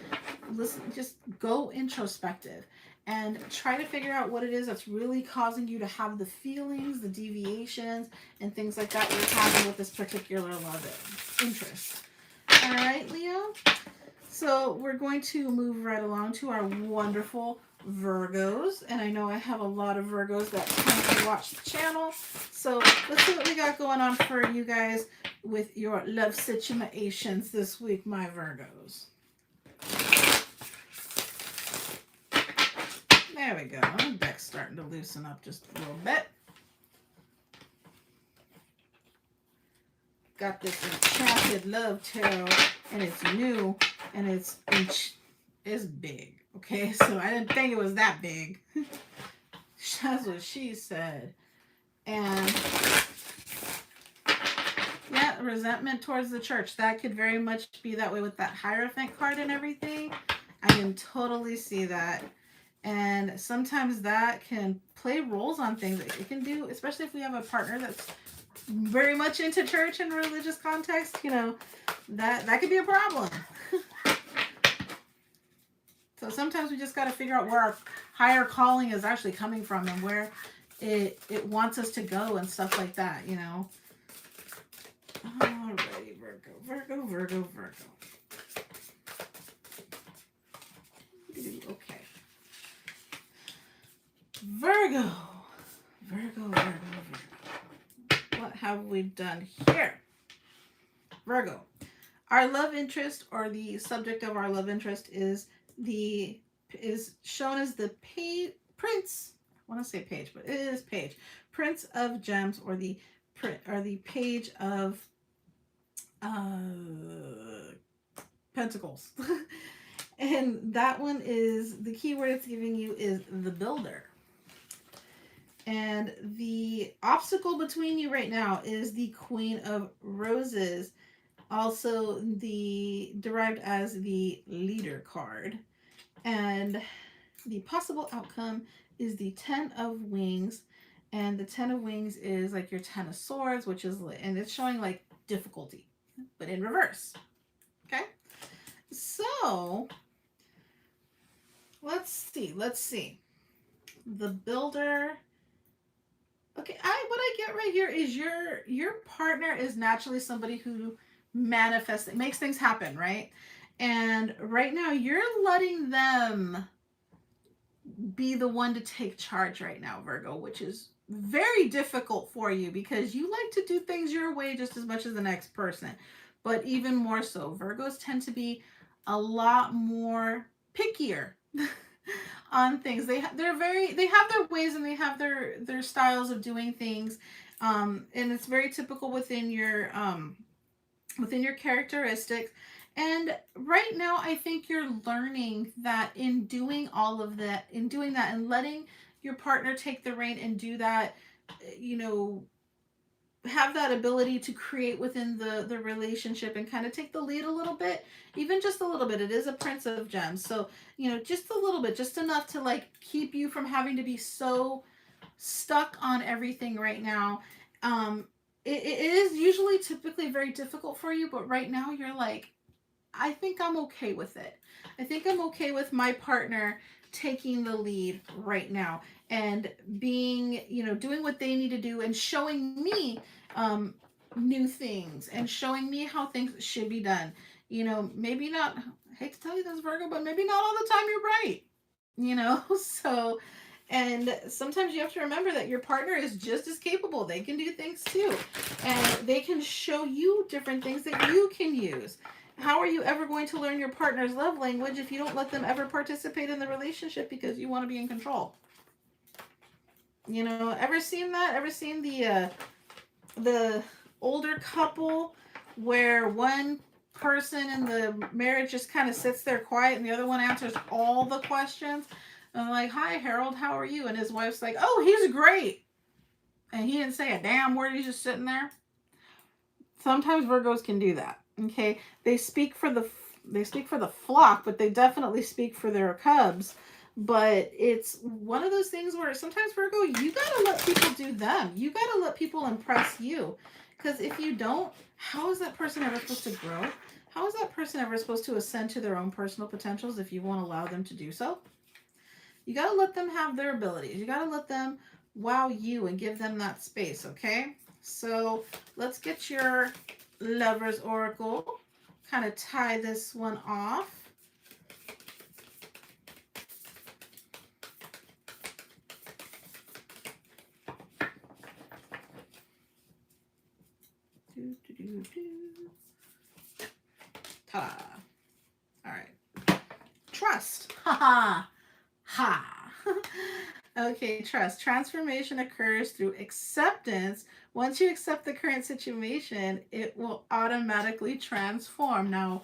just go introspective and try to figure out what it is that's really causing you to have the feelings, the deviations, and things like that you're having with this particular love interest. All right, Leo? So we're going to move right along to our wonderful Virgos. And I know I have a lot of Virgos that come to watch the channel. So let's see what we got going on for you guys with your love situations this week, my Virgos. There we go. The deck's starting to loosen up just a little bit. Got this Enchanted Love Tarot, and it's new, and it's big. Okay, so I didn't think it was that big. That's what she said. And yeah, resentment towards the church. That could very much be that way with that Hierophant card and everything. I can totally see that. And sometimes that can play roles on things. It can do, especially if we have a partner that's very much into church and religious context, you know, that could be a problem. So sometimes we just got to figure out where our higher calling is actually coming from and where it wants us to go and stuff like that, you know. Alrighty, Virgo. Okay. Virgo. What have we done here? Virgo. our love interest, or the subject of our love interest, is shown as the prince. I want to say page, but it is page. Prince of Gems, or the page of Pentacles. And that one is, the keyword it's giving you is the builder. And the obstacle between you right now is the Queen of Roses, also derived as the leader card. And the possible outcome is the 10 of Wings. And the 10 of Wings is like your 10 of Swords, which is, and it's showing like difficulty, but in reverse. Okay? So, let's see. The builder. Okay, what I get right here is your partner is naturally somebody who manifests, makes things happen, right? And right now you're letting them be the one to take charge right now, Virgo, which is very difficult for you because you like to do things your way just as much as the next person. But even more so, Virgos tend to be a lot more pickier on things. They have their ways, and they have their styles of doing things, and it's very typical within your characteristics. And right now I think you're learning that in doing all of that, and letting your partner take the reign and do that, have that ability to create within the relationship and kind of take the lead a little bit, even just a little bit. It is a Prince of Gems, so just a little bit, just enough to like keep you from having to be so stuck on everything right now. It is usually typically very difficult for you, but right now you're like, I think I'm okay with it. I think I'm okay with my partner taking the lead right now and being, doing what they need to do and showing me new things and showing me how things should be done. Maybe not, I hate to tell you this, Virgo, but maybe not all the time you're right. So, and sometimes you have to remember that your partner is just as capable. They can do things too. And they can show you different things that you can use. How are you ever going to learn your partner's love language if you don't let them ever participate in the relationship because you want to be in control? Ever seen that? Ever seen the older couple where one person in the marriage just kind of sits there quiet and the other one answers all the questions? And like, hi, Harold, how are you? And his wife's like, oh, he's great. And he didn't say a damn word. He's just sitting there. Sometimes Virgos can do that. Okay, they speak for the flock, but they definitely speak for their cubs. But it's one of those things where sometimes, Virgo, you gotta let people do them. You gotta let people impress you, because if you don't, how is that person ever supposed to grow? How is that person ever supposed to ascend to their own personal potentials if you won't allow them to do so? You gotta let them have their abilities. You gotta let them wow you and give them that space. Okay, so let's get your Lover's Oracle, kind of tie this one off. Ta-da. All right. Trust. Ha ha. Ha. Okay, trust. Transformation occurs through acceptance. Once you accept the current situation, it will automatically transform. Now,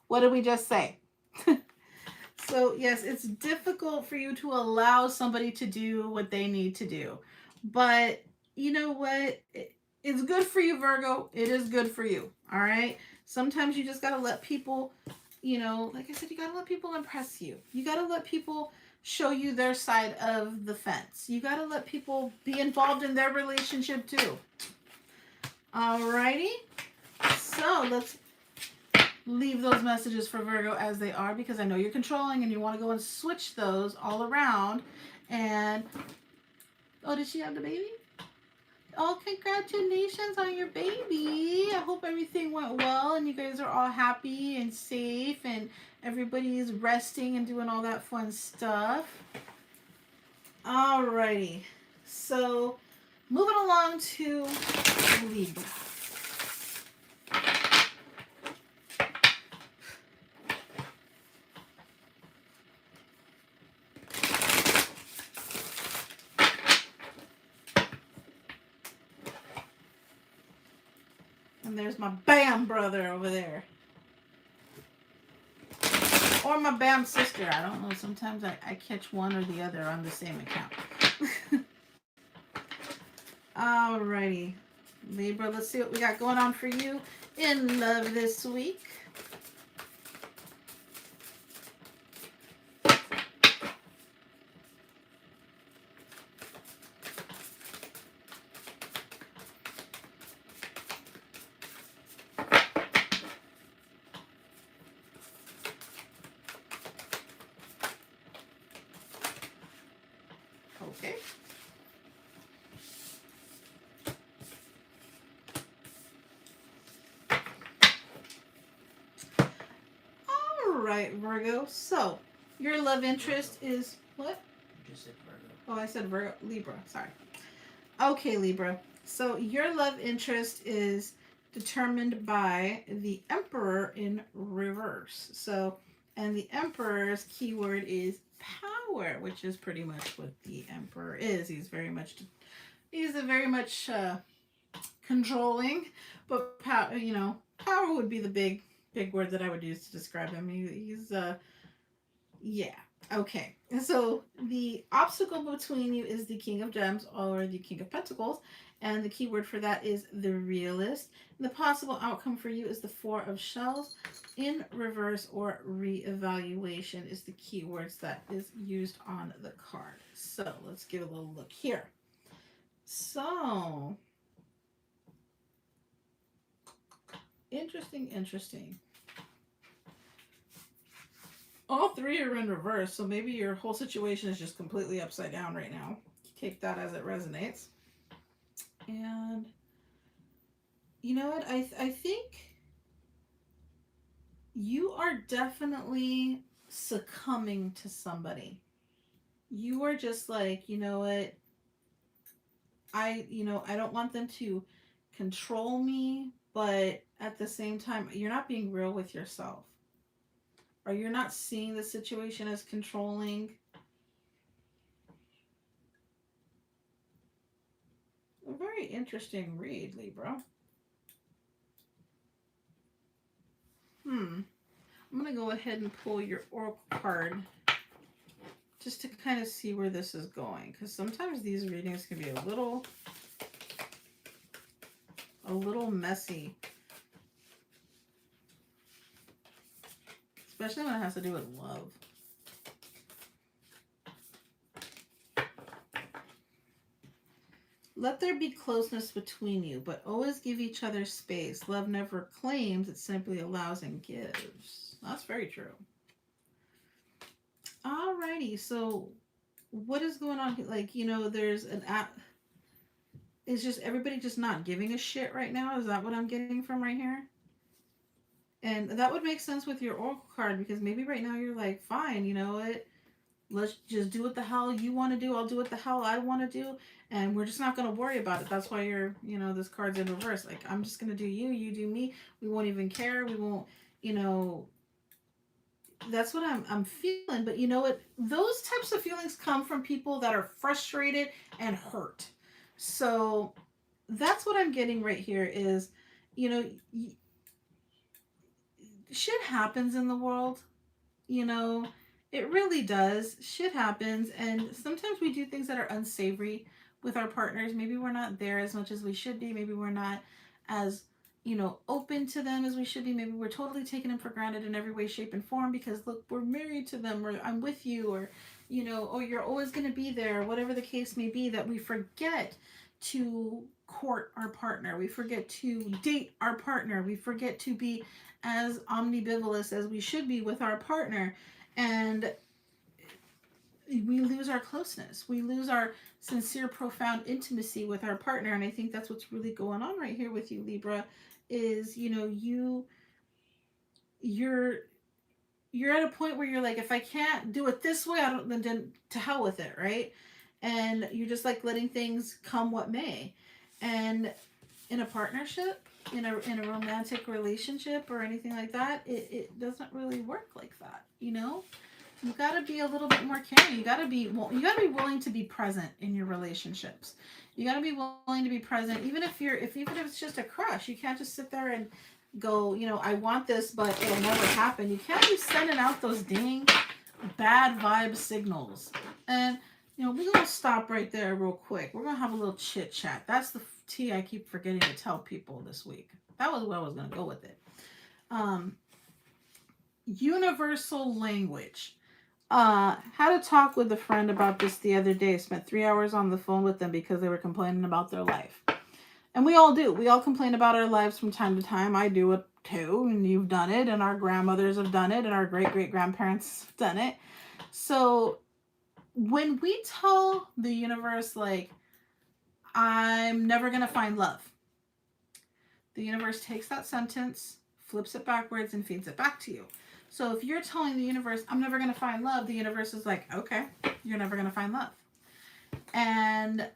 what did we just say? So, yes, it's difficult for you to allow somebody to do what they need to do. But you know what? It's good for you, Virgo. It is good for you. All right? Sometimes you just got to let people, like I said, you got to let people impress you. You got to let people show you their side of the fence. You got to let people be involved in their relationship too. Alrighty. So let's leave those messages for Virgo as they are, because I know you're controlling and you want to go and switch those all around. And, oh, did she have the baby? Oh, congratulations on your baby. I hope everything went well and you guys are all happy and safe and everybody's resting and doing all that fun stuff. Alrighty. So, moving along to Libra. And there's my BAM brother over there. Or my BAM sister. I don't know. Sometimes I catch one or the other on the same account. Alrighty. Libra, let's see what we got going on for you in love this week. Okay. All right, Virgo. So, your love interest is what? You just said Virgo. Oh, I said Virgo. Libra. Sorry. Okay, Libra. So, your love interest is determined by the Emperor in reverse. So, and the Emperor's keyword is power, which is pretty much what the Emperor is. He's a very much controlling, but power, power would be the big word that I would use to describe him. He's yeah. Okay. So the obstacle between you is the King of Gems or the King of Pentacles, and the keyword for that is the Realist. And the possible outcome for you is the Four of Shells in reverse, or reevaluation is the keywords that is used on the card. So let's give a little look here. So interesting. All three are in reverse, so maybe your whole situation is just completely upside down right now. Take that as it resonates. And you know what? I think you are definitely succumbing to somebody. You are just like, you know what? I don't want them to control me, but at the same time, you're not being real with yourself. Or you're not seeing the situation as controlling. A very interesting read, Libra. I'm going to go ahead and pull your Oracle card just to kind of see where this is going. Because sometimes these readings can be a little messy. Especially when it has to do with love. Let there be closeness between you, but always give each other space. Love never claims, it simply allows and gives. That's very true. Alrighty, so what is going on? Like, there's an app. Is just everybody just not giving a shit right now? Is that what I'm getting from right here? And that would make sense with your Oracle card, because maybe right now you're like, fine, you know what? Let's just do what the hell you want to do. I'll do what the hell I want to do. And we're just not going to worry about it. That's why this card's in reverse. Like, I'm just going to do you, you do me. We won't even care. We won't, that's what I'm feeling. But you know what? Those types of feelings come from people that are frustrated and hurt. So that's what I'm getting right here is, shit happens in the world, it really does. Shit happens, and sometimes we do things that are unsavory with our partners. Maybe we're not there as much as we should be. Maybe we're not as, open to them as we should be. Maybe we're totally taking them for granted in every way, shape, and form because, look, we're married to them, or I'm with you, or, or you're always going to be there, whatever the case may be, that we forget to court our partner. We forget to date our partner. We forget to be as omnibivalous as we should be with our partner. And we lose our closeness. We lose our sincere, profound intimacy with our partner. And I think that's what's really going on right here with you, Libra, is, you're at a point where you're like, if I can't do it this way, then to hell with it, right? And you're just like letting things come what may. And in a partnership, in a romantic relationship or anything like that, it doesn't really work like that, You got to be a little bit more caring. You got to be willing to be present in your relationships. You got to be willing to be present, even if it's just a crush. You can't just sit there and go, you know, I want this, but it'll never happen. You can't be sending out those dang bad vibe signals. And you know, we're gonna stop right there real quick. We're gonna have a little chit chat. That's the tea I keep forgetting to tell people this week. That was where I was gonna go with it. Universal language. Had a talk with a friend about this the other day. Spent 3 hours on the phone with them because they were complaining about their life. And we all do. We all complain about our lives from time to time. I do it too, and you've done it, and our grandmothers have done it, and our great-great-grandparents have done it. So when we tell the universe, like, I'm never going to find love, the universe takes that sentence, flips it backwards, and feeds it back to you. So if you're telling the universe, I'm never going to find love, the universe is like, okay, you're never going to find love. And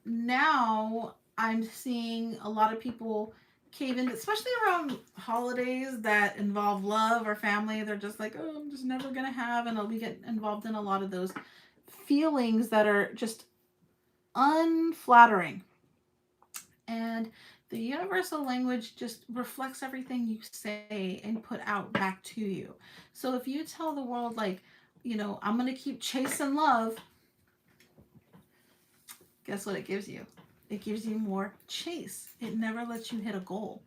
now I'm seeing a lot of people cave in, especially around holidays that involve love or family. They're just like, oh, I'm just never going to have, and we get involved in a lot of those feelings that are just unflattering. And the universal language just reflects everything you say and put out back to you. So if you tell the world, like, you know, I'm going to keep chasing love, guess what it gives you? It gives you more chase. It never lets you hit a goal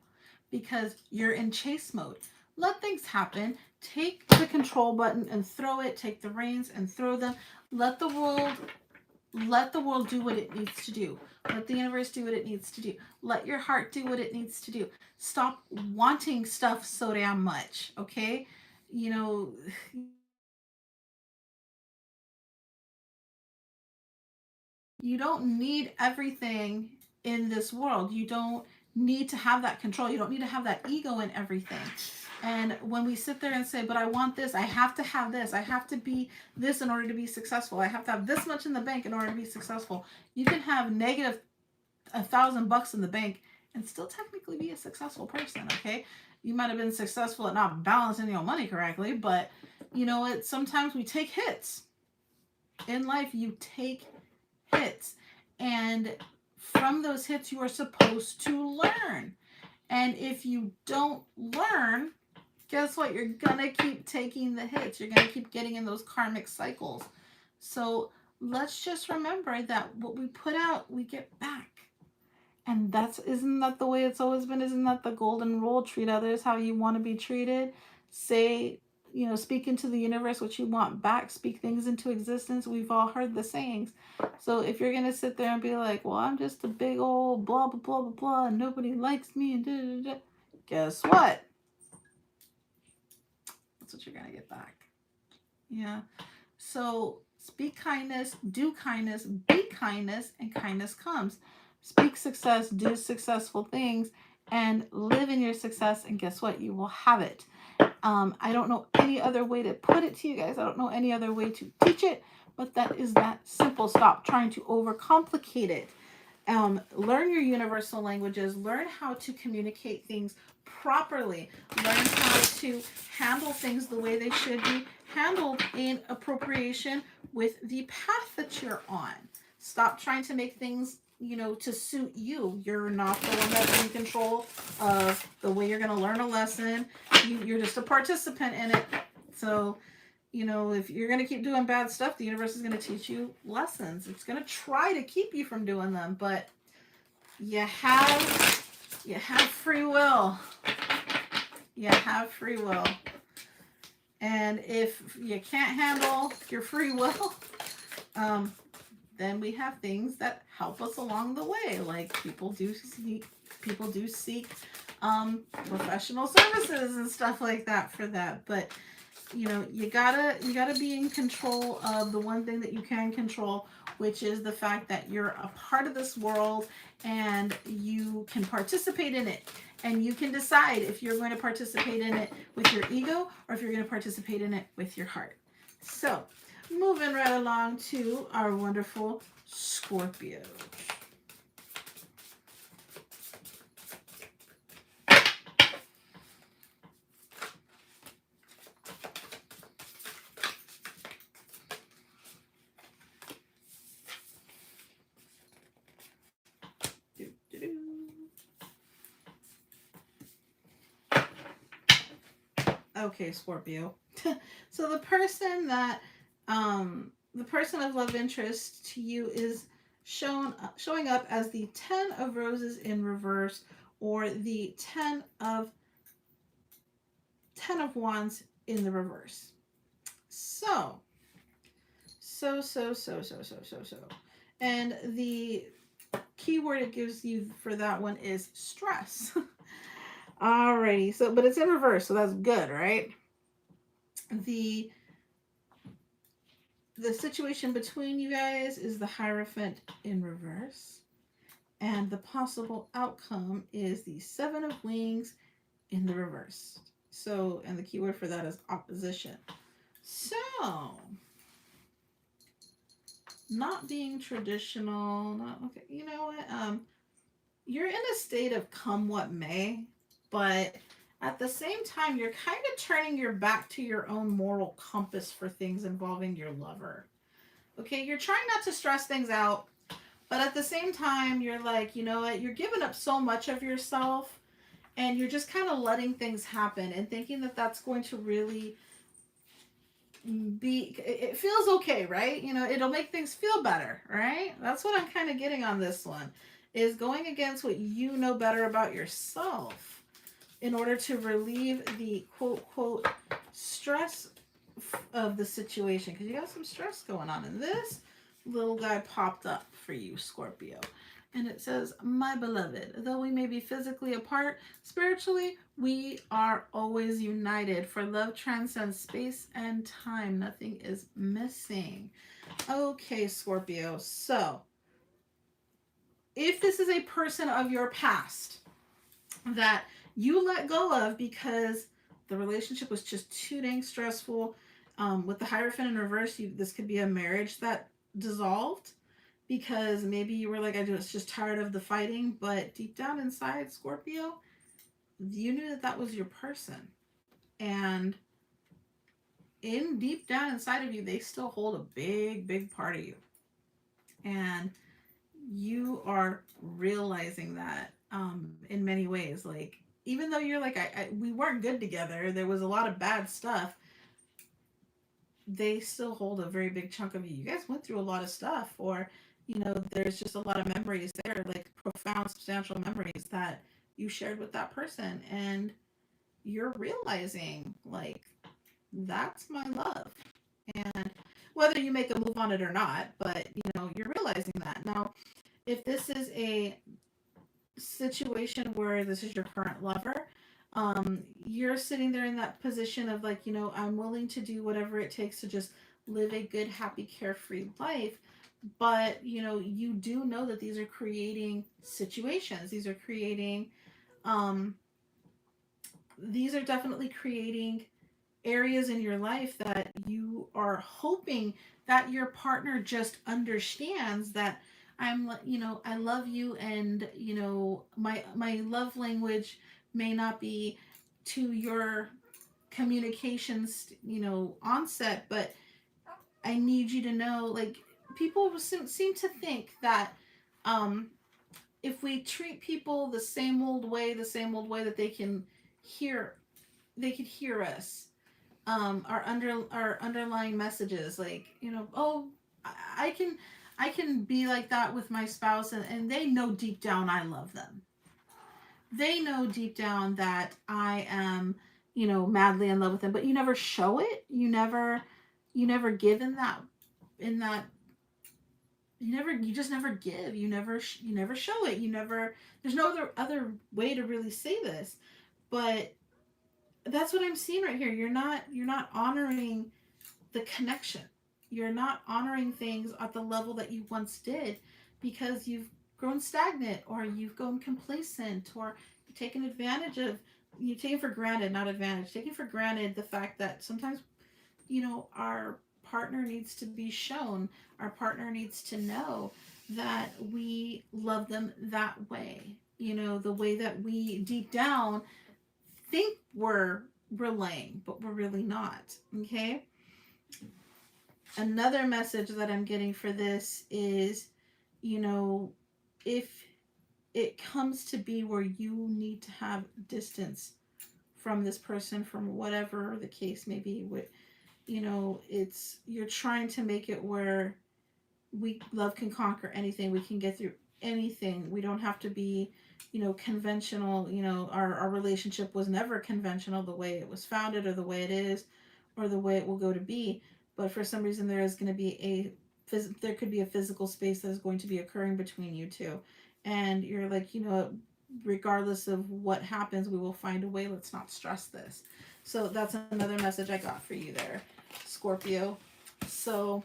because you're in chase mode. Let things happen. Take the control button and throw it. Take the reins and throw them. Let the world do what it needs to do. Let the universe do what it needs to do. Let your heart do what it needs to do. Stop wanting stuff so damn much, okay? You know, you don't need everything in this world. You don't need to have that control. You don't need to have that ego in everything. And when we sit there and say, but I want this, I have to have this, I have to be this in order to be successful, I have to have this much in the bank in order to be successful. You can have negative $1,000 in the bank and still technically be a successful person, okay? You might have been successful at not balancing your money correctly, but you know what? Sometimes we take hits. In life, you take hits. And from those hits, you are supposed to learn. And if you don't learn, guess what? You're going to keep taking the hits. You're going to keep getting in those karmic cycles. So let's just remember that what we put out, we get back. And isn't that the way it's always been? Isn't that the golden rule? Treat others how you want to be treated. Say, you know, speak into the universe what you want back. Speak things into existence. We've all heard the sayings. So if you're going to sit there and be like, well, I'm just a big old blah, blah, blah, blah, blah, and nobody likes me, and da, da, da, guess what? That's what you're going to get back. Yeah. So speak kindness, do kindness, be kindness, and kindness comes. Speak success, do successful things, and live in your success, and guess what? You will have it. I don't know any other way to put it to you guys. I don't know any other way to teach it, but that is that simple. Stop trying to overcomplicate it. Learn your universal languages. Learn how to communicate things properly. Learn how to handle things the way they should be handled in appropriation with the path that you're on. Stop trying to make things, you know, to suit you. You're not the one that's in control of the way you're going to learn a lesson. You're just a participant in it. So, you know, if you're going to keep doing bad stuff, the universe is going to teach you lessons. It's going to try to keep you from doing them, but you have free will. You have free will. And if you can't handle your free will, then we have things that help us along the way. Like people do seek professional services and stuff like that for that. But you know, you gotta be in control of the one thing that you can control, which is the fact that you're a part of this world and you can participate in it. And you can decide if you're going to participate in it with your ego or if you're going to participate in it with your heart. So, moving right along to our wonderful Scorpio. Okay, Scorpio. So the person of love interest to you is showing up as the 10 of roses in reverse, or the 10 of wands in the reverse. So. And the keyword it gives you for that one is stress. Alrighty, so but it's in reverse, so that's good, right? The situation between you guys is the Hierophant in reverse, and the possible outcome is the 7 of Wings in the reverse. So, and the keyword for that is opposition. So, not being traditional, not okay. You know what? You're in a state of come what may, but at the same time, you're kind of turning your back to your own moral compass for things involving your lover. Okay, you're trying not to stress things out, but at the same time, you're like, you know what? You're giving up so much of yourself, and you're just kind of letting things happen and thinking that that's going to really it feels okay, right? You know, it'll make things feel better, right? That's what I'm kind of getting on this one, is going against what you know better about yourself in order to relieve the quote stress of the situation, because you got some stress going on, and this little guy popped up for you, Scorpio. And it says, my beloved, though we may be physically apart, spiritually, we are always united. For love transcends space and time. Nothing is missing. Okay, Scorpio. So, if this is a person of your past that you let go of because the relationship was just too dang stressful, with the Hierophant in reverse, this could be a marriage that dissolved. Because maybe you were like, I was just tired of the fighting, but deep down inside, Scorpio, you knew that that was your person. And deep down inside of you, they still hold a big, big part of you. And you are realizing that in many ways. Like, even though you're like, we weren't good together, there was a lot of bad stuff, they still hold a very big chunk of you. You guys went through a lot of stuff, or you know, there's just a lot of memories there, like profound, substantial memories that you shared with that person. And you're realizing, like, that's my love. And whether you make a move on it or not, but, you know, you're realizing that. Now, if this is a situation where this is your current lover, you're sitting there in that position of, like, you know, I'm willing to do whatever it takes to just live a good, happy, carefree life. But, you know, you do know that these are creating situations. These are definitely creating areas in your life that you are hoping that your partner just understands that you know, I love you, and, you know, my love language may not be to your communications, you know, onset, but I need you to know, like, people seem to think that if we treat people the same old way that they can hear us, our underlying messages, like, you know, oh, I can be like that with my spouse, and they know deep down I love them. They know deep down that I am, you know, madly in love with them, but you never show it. You never give in that you just never give. You never show it. There's no other way to really say this, but that's what I'm seeing right here. You're not honoring the connection. You're not honoring things at the level that you once did, because you've grown stagnant, or you've grown complacent, or you've taken for granted, not advantage, taking for granted the fact that sometimes, you know, our partner needs to be shown, our partner needs to know that we love them that way, you know, the way that we deep down think we're relaying, but we're really not. Okay. Another message that I'm getting for this is, you know, if it comes to be where you need to have distance from this person, from whatever the case may be. You know, you're trying to make it where love can conquer anything. We can get through anything. We don't have to be, you know, conventional. You know, our relationship was never conventional the way it was founded or the way it is or the way it will go to be. But for some reason there is going to be there could be a physical space that is going to be occurring between you two. And you're like, you know, regardless of what happens, we will find a way. Let's not stress this. So that's another message I got for you there, Scorpio. So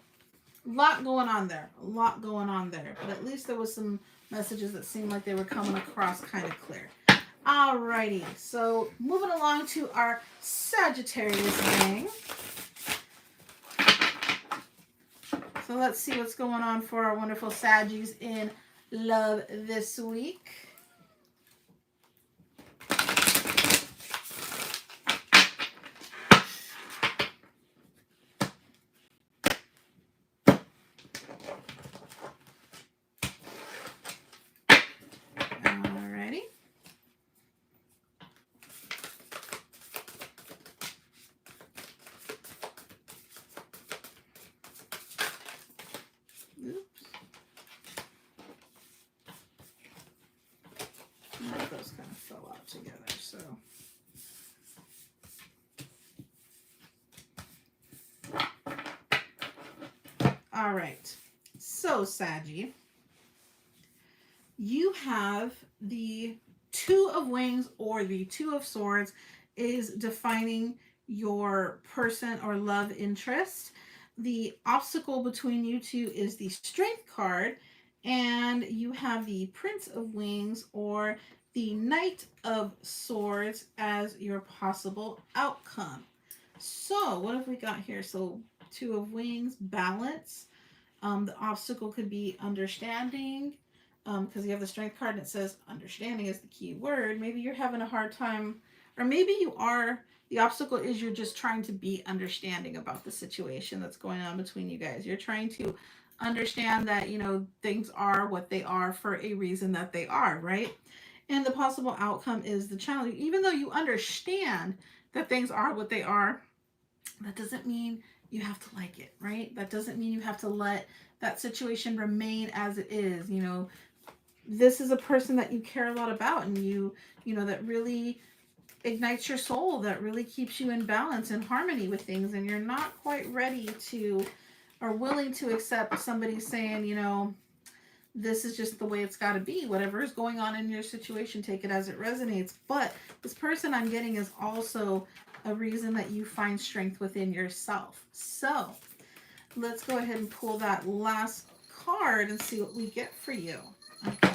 a lot going on there. A lot going on there. But at least there was some messages that seemed like they were coming across kind of clear. Alrighty. So moving along to our Sagittarius gang. So let's see what's going on for our wonderful Saggies in love this week. Alrighty. Those kind of fell out together, so. All right. So, Saggy, you have the Two of Wings or the Two of Swords is defining your person or love interest. The obstacle between you two is the Strength card, and you have the Prince of Wings or the Knight of Swords as your possible outcome. So what have we got here? So Two of Wings, balance. The obstacle could be understanding, because you have the Strength card and it says understanding is the key word. Maybe you're having a hard time, or maybe you are. The obstacle is you're just trying to be understanding about the situation that's going on between you guys. You're trying to understand that, you know, things are what they are for a reason that they are, right? And the possible outcome is the challenge. Even though you understand that things are what they are, that doesn't mean you have to like it, right? That doesn't mean you have to let that situation remain as it is. You know, this is a person that you care a lot about, and you know, that really ignites your soul, that really keeps you in balance and harmony with things, and you're not quite ready to or willing to accept somebody saying, you know, this is just the way it's got to be. Whatever is going on in your situation, take it as it resonates. But this person I'm getting is also a reason that you find strength within yourself. So let's go ahead and pull that last card and see what we get for you. Okay.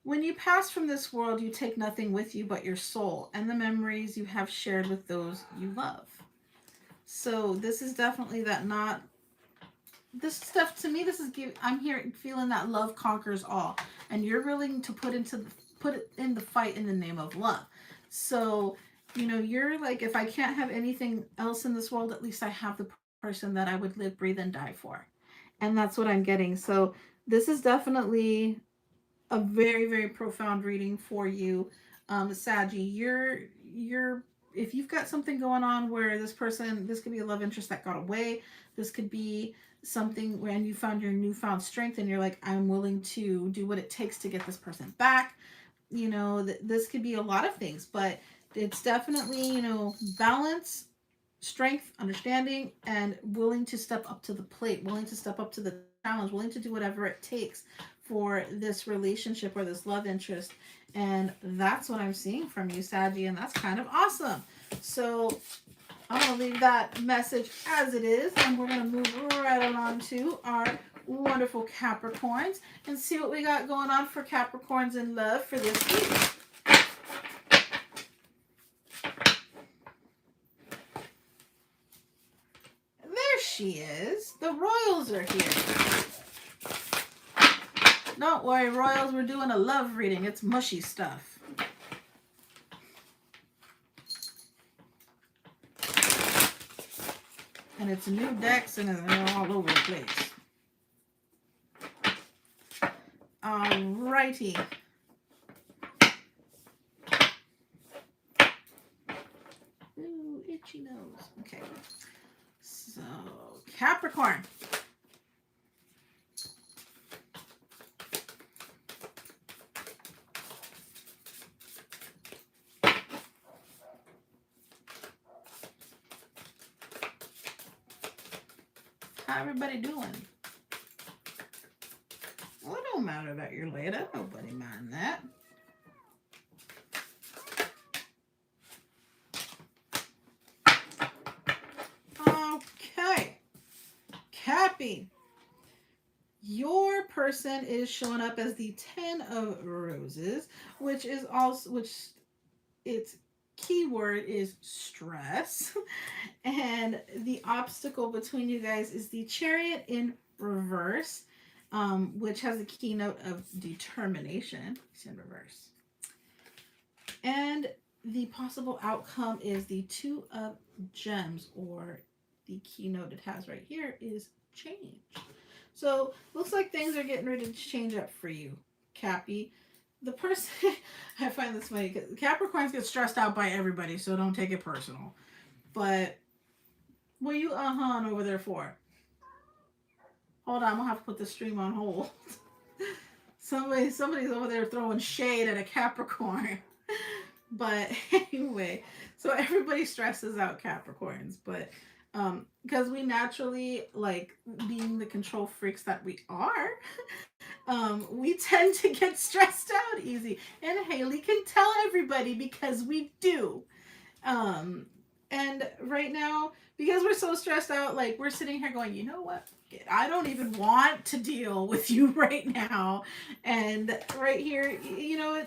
When you pass from this world, you take nothing with you but your soul and the memories you have shared with those you love. So this is definitely that not... This stuff, to me, this is I'm here feeling that love conquers all. And you're willing to put it in the fight in the name of love. So, you know, you're like, if I can't have anything else in this world, at least I have the person that I would live, breathe, and die for. And that's what I'm getting. So this is definitely a very, very profound reading for you, Saggy. You're if you've got something going on where this could be a love interest that got away. This could be something when you found your newfound strength and you're like, I'm willing to do what it takes to get this person back. You know, this could be a lot of things, but it's definitely, you know, balance, strength, understanding, and willing to step up to the plate, willing to step up to the challenge, willing to do whatever it takes for this relationship or this love interest. And that's what I'm seeing from you, Saggy, and that's kind of awesome. So I'm going to leave that message as it is, and we're going to move right along to our wonderful Capricorns and see what we got going on for Capricorns in love for this week. There she is. The Royals are here. Don't worry, Royals, we're doing a love reading. It's mushy stuff. And it's new decks and they're all over the place. Alrighty. knows. Okay. So, Capricorn. How everybody doing? Well, it don't matter that you're late. Nobody mind that. Okay. Cappy. Your person is showing up as the 10 of Roses, which is also, its keyword is stress. And the obstacle between you guys is the Chariot in reverse, which has a keynote of determination. It's in reverse. And the possible outcome is the Two of Gems, or the keynote it has right here is change. So looks like things are getting ready to change up for you, Cappy. The person, I find this funny because Capricorns get stressed out by everybody, so don't take it personal. But what are you over there for? Hold on, I'm gonna have to put the stream on hold. Somebody's over there throwing shade at a Capricorn. But anyway, so everybody stresses out Capricorns, but because we naturally, like, being the control freaks that we are, we tend to get stressed out easy. And Haley can tell everybody because we do. And right now, because we're so stressed out, like, we're sitting here going, you know what? I don't even want to deal with you right now. And right here, you know,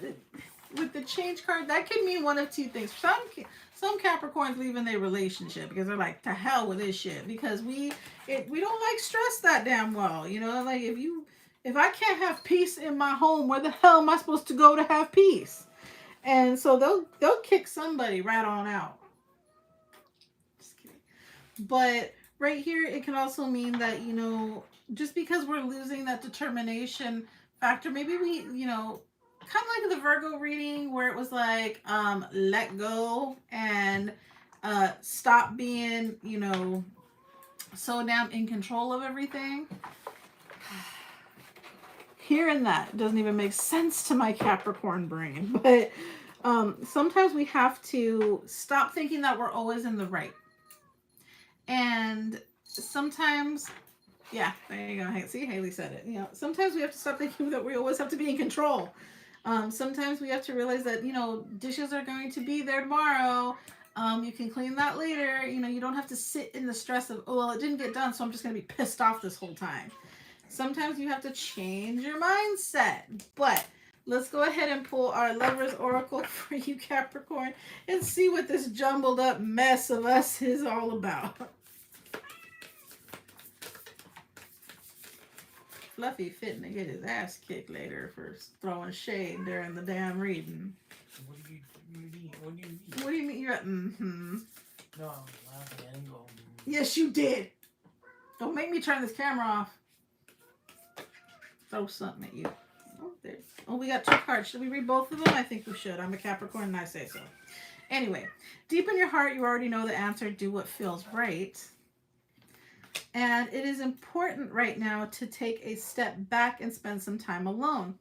with the change card, that could mean one of two things. Some Capricorns leave in their relationship because they're like, to hell with this shit. Because we don't like stress that damn well. You know, like, if I can't have peace in my home, where the hell am I supposed to go to have peace? And so they'll kick somebody right on out. Just kidding. But right here, it can also mean that, you know, just because we're losing that determination factor, maybe we, you know, kind of like the Virgo reading where it was like, let go and stop being, you know, so damn in control of everything. Hearing that doesn't even make sense to my Capricorn brain, but sometimes we have to stop thinking that we're always in the right. And sometimes, yeah, there you go. See, Haley said it. You know, sometimes we have to stop thinking that we always have to be in control. Sometimes we have to realize that, you know, dishes are going to be there tomorrow. You can clean that later. You know, you don't have to sit in the stress of, oh, well, it didn't get done, so I'm just going to be pissed off this whole time. Sometimes you have to change your mindset. But let's go ahead and pull our Lover's Oracle for you, Capricorn, and see what this jumbled up mess of us is all about. Fluffy fitting to get his ass kicked later for throwing shade during the damn reading. What do you mean? What do you mean? What do you mean? You're No, I'm laughing and going. Yes, you did. Don't make me turn this camera off. Throw something at you. Oh, there. Oh, we got two cards. Should we read both of them? I think we should. I'm a Capricorn and I say so. Anyway, deep in your heart, you already know the answer. Do what feels right. And it is important right now to take a step back and spend some time alone.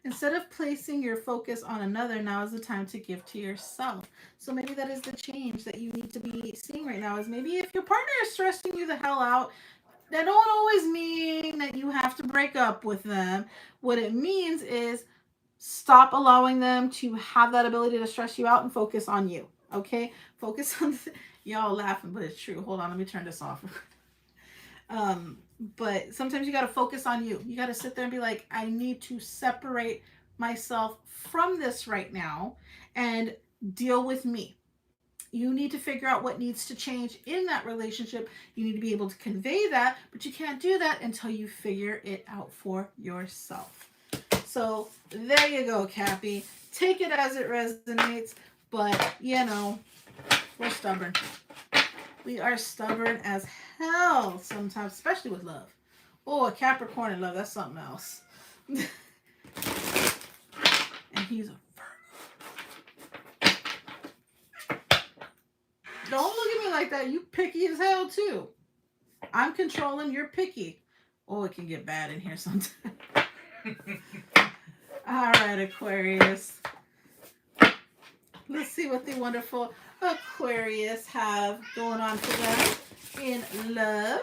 Instead of placing your focus on another, now is the time to give to yourself. So maybe that is the change that you need to be seeing right now, is maybe if your partner is stressing you the hell out, that don't always mean that you have to break up with them. What it means is stop allowing them to have that ability to stress you out and focus on you. Okay? Focus on, y'all laughing, but it's true. Hold on, let me turn this off. But sometimes you got to focus on you. You got to sit there and be like, I need to separate myself from this right now and deal with me. You need to figure out what needs to change in that relationship. You need to be able to convey that, but you can't do that until you figure it out for yourself. So there you go, Cappy. Take it as it resonates, but you know, we're stubborn. We are stubborn as hell sometimes, especially with love. Oh, a Capricorn in love, that's something else. And he's a Virgo. Don't look at me me like that, you picky as hell too. I'm controlling, you're picky. Oh, it can get bad in here sometimes. All right, Aquarius. Let's see what the wonderful Aquarius have going on for them in love.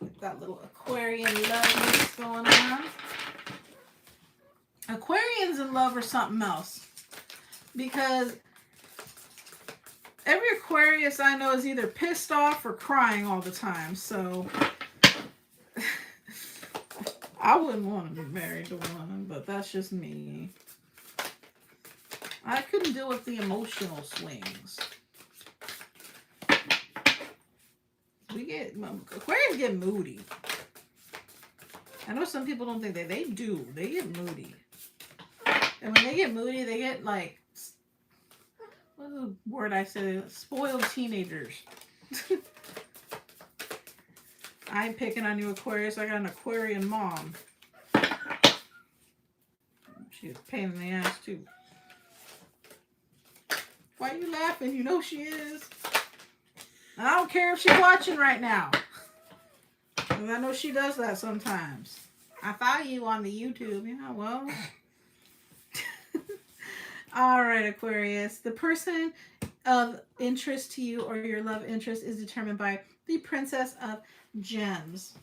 Get that little Aquarian love mix going on. Aquarians in love are something else. Because every Aquarius I know is either pissed off or crying all the time. So I wouldn't want to be married to one, but that's just me. I couldn't deal with the emotional swings. Aquarians get moody. I know some people don't think that they do. They get moody. And when they get moody, they get like, what's the word I said? Spoiled teenagers. I ain't picking on you, Aquarius. I got an Aquarian mom. She's a pain in the ass, too. Why are you laughing? You know she is. And I don't care if she's watching right now. Because I know she does that sometimes. I follow you on the YouTube. Yeah, well. All right, Aquarius. The person of interest to you or your love interest is determined by the Princess of Gems.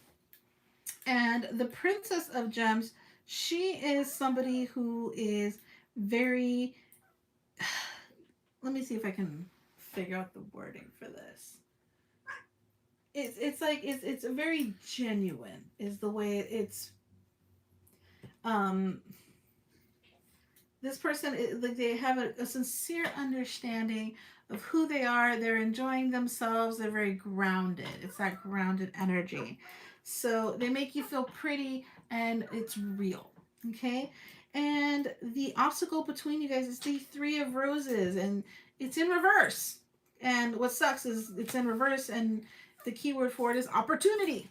And the Princess of Gems, she is somebody who is very... Let me see if I can figure out the wording for this. It's very genuine is the way it's... This person, like, they have a sincere understanding of who they are. They're enjoying themselves. They're very grounded. It's that grounded energy. So they make you feel pretty and it's real. Okay. And the obstacle between you guys is the Three of Roses, and it's in reverse. And what sucks is it's in reverse, and the key word for it is opportunity.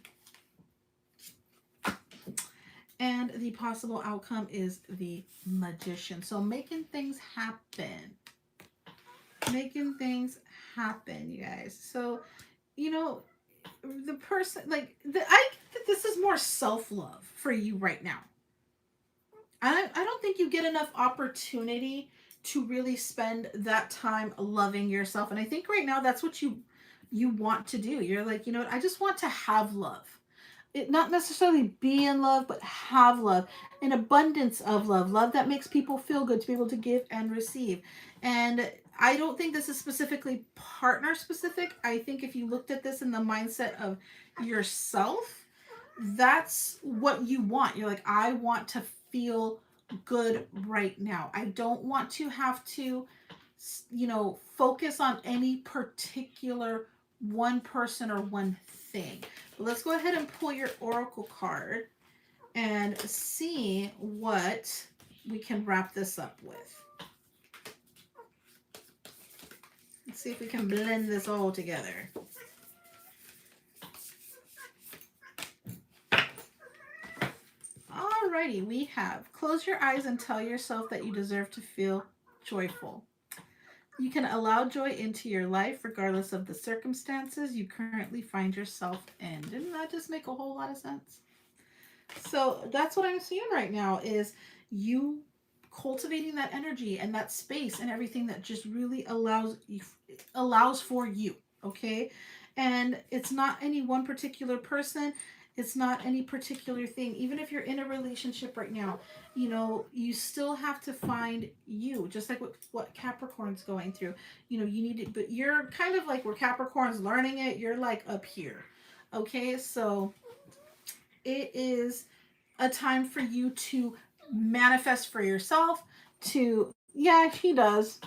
And the possible outcome is the Magician. So making things happen. Making things happen, you guys. So, you know, the person, like, I think this is more self-love for you right now. I don't think you get enough opportunity to really spend that time loving yourself. And I think right now that's what you want to do. You're like, you know what? I just want to have love. It not necessarily be in love, but have love, an abundance of love, love that makes people feel good, to be able to give and receive. And I don't think this is specifically partner specific. I think if you looked at this in the mindset of yourself, that's what you want. You're like, I want to feel good right now. I don't want to have to, you know, focus on any particular one person or one thing. But let's go ahead and pull your oracle card and see what we can wrap this up with. Let's see if we can blend this all together. Alrighty, we have close your eyes and tell yourself that you deserve to feel joyful. You can allow joy into your life regardless of the circumstances you currently find yourself in. Didn't that just make a whole lot of sense? So that's what I'm seeing right now, is you cultivating that energy and that space and everything that just really allows for you, okay? And it's not any one particular person. It's not any particular thing. Even if you're in a relationship right now, you know, you still have to find you, just like what Capricorn's going through. You know, you need it, but you're kind of like where Capricorn's learning it, you're like up here. Okay, so it is a time for you to manifest for yourself, to, yeah, he does.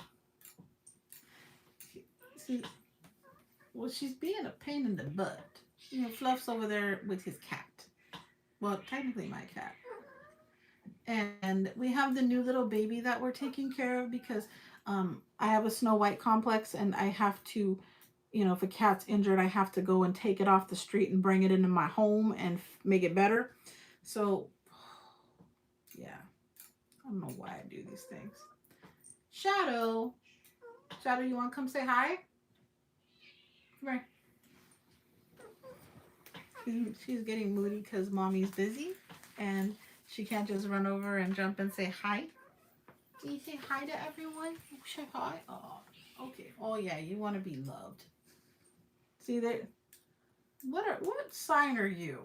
See, well, she's being a pain in the butt. You know, Fluff's over there with his cat. Well, technically my cat. And we have the new little baby that we're taking care of because I have a Snow White complex, and I have to, you know, if a cat's injured, I have to go and take it off the street and bring it into my home and make it better. So, yeah. don't know why I do these things. Shadow. Shadow, you want to come say hi? Come here. She's getting moody because mommy's busy and she can't just run over and jump and say hi. Can you say hi to everyone? Say hi. Oh, okay. Oh yeah, you want to be loved. See there. What sign are you?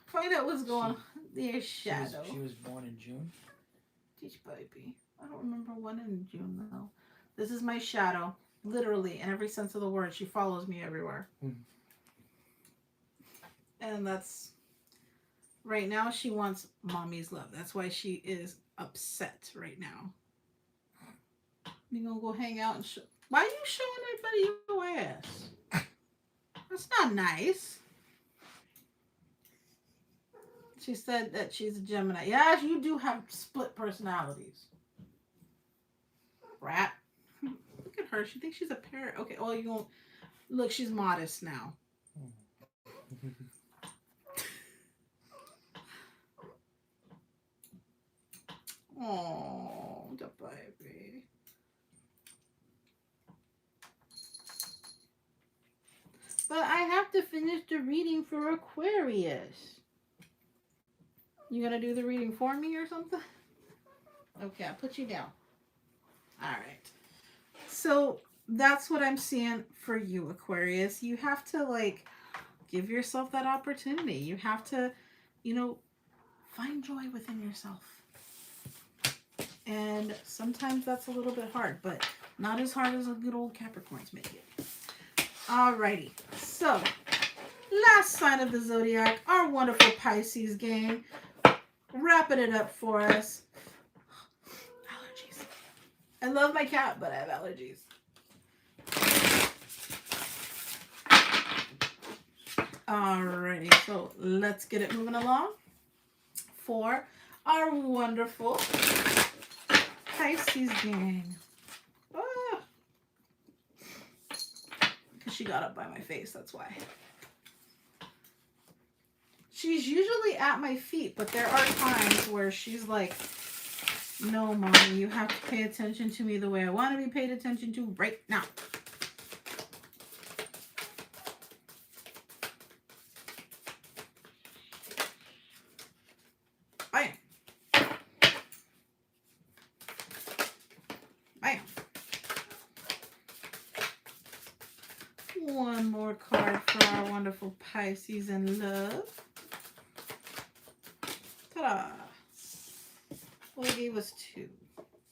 Find out what's going on. There's Shadow. She was born in June. Teach baby. I don't remember when in June though. This is my shadow. Literally, in every sense of the word, she follows me everywhere. And that's right now she wants mommy's love. That's why she is upset right now. You gonna go hang out and show? Why are you showing everybody your ass? That's not nice. She said that she's a Gemini. Yes, you do have split personalities. Rat. Look at her. She thinks she's a parrot. Okay. Oh, you won't. Look, she's modest now. Oh, the baby. But I have to finish the reading for Aquarius. You gonna do the reading for me or something? Okay, I'll put you down. All right. So that's what I'm seeing for you, Aquarius. You have to like give yourself that opportunity. You have to, find joy within yourself. And sometimes that's a little bit hard, but not as hard as a good old Capricorns make it. Alrighty. So, last sign of the Zodiac, our wonderful Pisces gang. Wrapping it up for us. Allergies. I love my cat, but I have allergies. Alrighty, so let's get it moving along for our wonderful Pisces gang. Because she got up by my face, that's why. She's usually at my feet, but there are times where she's like, no, mommy, you have to pay attention to me the way I want to be paid attention to right now. Bam. Bam. One more card for our wonderful Pisces in love. Ta-da. Well, they gave us two.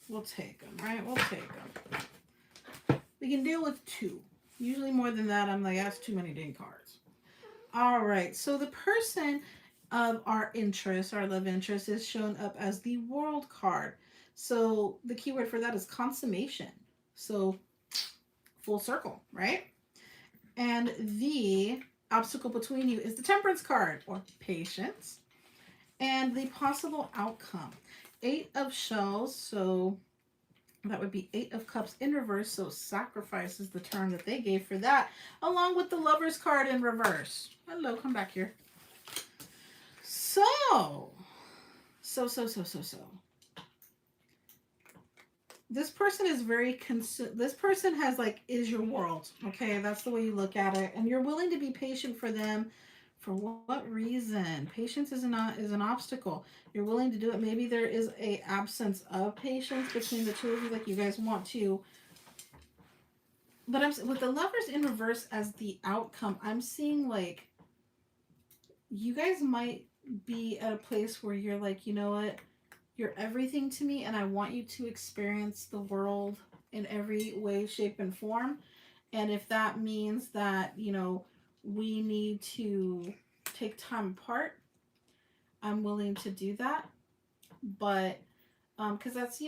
We'll take them, right? We'll take them. We can deal with two. Usually more than that, I'm like, that's too many dang cards. All right. So the person of our interest, our love interest, is shown up as the World card. So the keyword for that is consummation. So full circle, right? And the obstacle between you is the Temperance card, or patience. And the possible outcome. 8 of shells, so that would be 8 of cups in reverse. So sacrifice is the term that they gave for that, along with the Lovers card in reverse. Hello, come back here. So. This person is very this person has like, is your world. Okay, that's the way you look at it. And you're willing to be patient for them. For what reason? Patience is an obstacle. You're willing to do it. Maybe there is a absence of patience between the two of you. Like you guys want to. But with the Lovers in reverse as the outcome, I'm seeing like you guys might be at a place where you're like, you know what? You're everything to me, and I want you to experience the world in every way, shape, and form. And if that means that, we need to take time apart, I'm willing to do that. But because that's,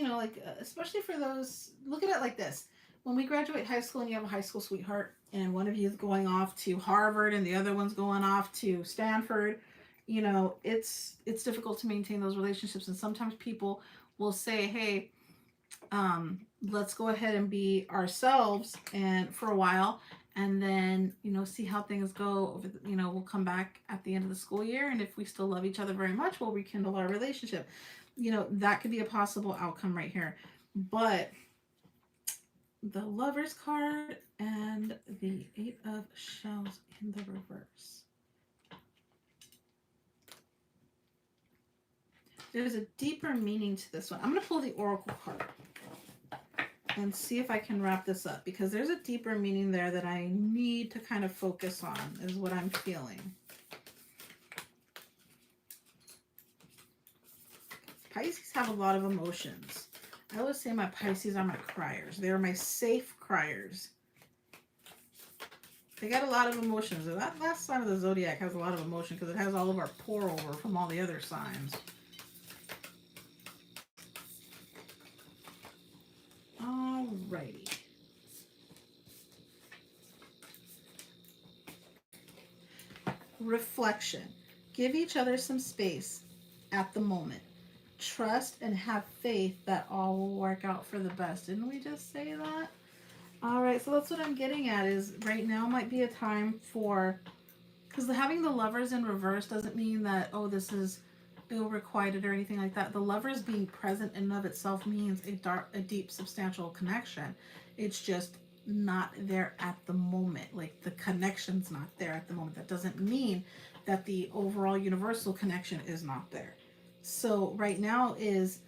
especially for those, look at it like this. When we graduate high school and you have a high school sweetheart and one of you is going off to Harvard and the other one's going off to Stanford, it's difficult to maintain those relationships. And sometimes people will say, hey, let's go ahead and be ourselves and for a while, and then, see how things go over we'll come back at the end of the school year. And if we still love each other very much, we'll rekindle our relationship. you know, that could be a possible outcome right here. But the Lovers card and the Eight of Shells in the reverse. There's a deeper meaning to this one. I'm going to pull the Oracle card and see if I can wrap this up, because there's a deeper meaning there that I need to kind of focus on, is what I'm feeling. Pisces have a lot of emotions. I always say my Pisces are my criers. They're my safe criers. They got a lot of emotions. That last sign of the Zodiac has a lot of emotion because it has all of our pour over from all the other signs. Alrighty. Reflection. Give each other some space at the moment. Trust and have faith that all will work out for the best. Didn't we just say that? All right, so that's what I'm getting at, is right now might be a time for, because having the Lovers in reverse doesn't mean that, oh, this is ill-requited or anything like that. The Lovers being present in and of itself means a deep, substantial connection. It's just not there at the moment. Like, the connection's not there at the moment. That doesn't mean that the overall universal connection is not there. So right now is,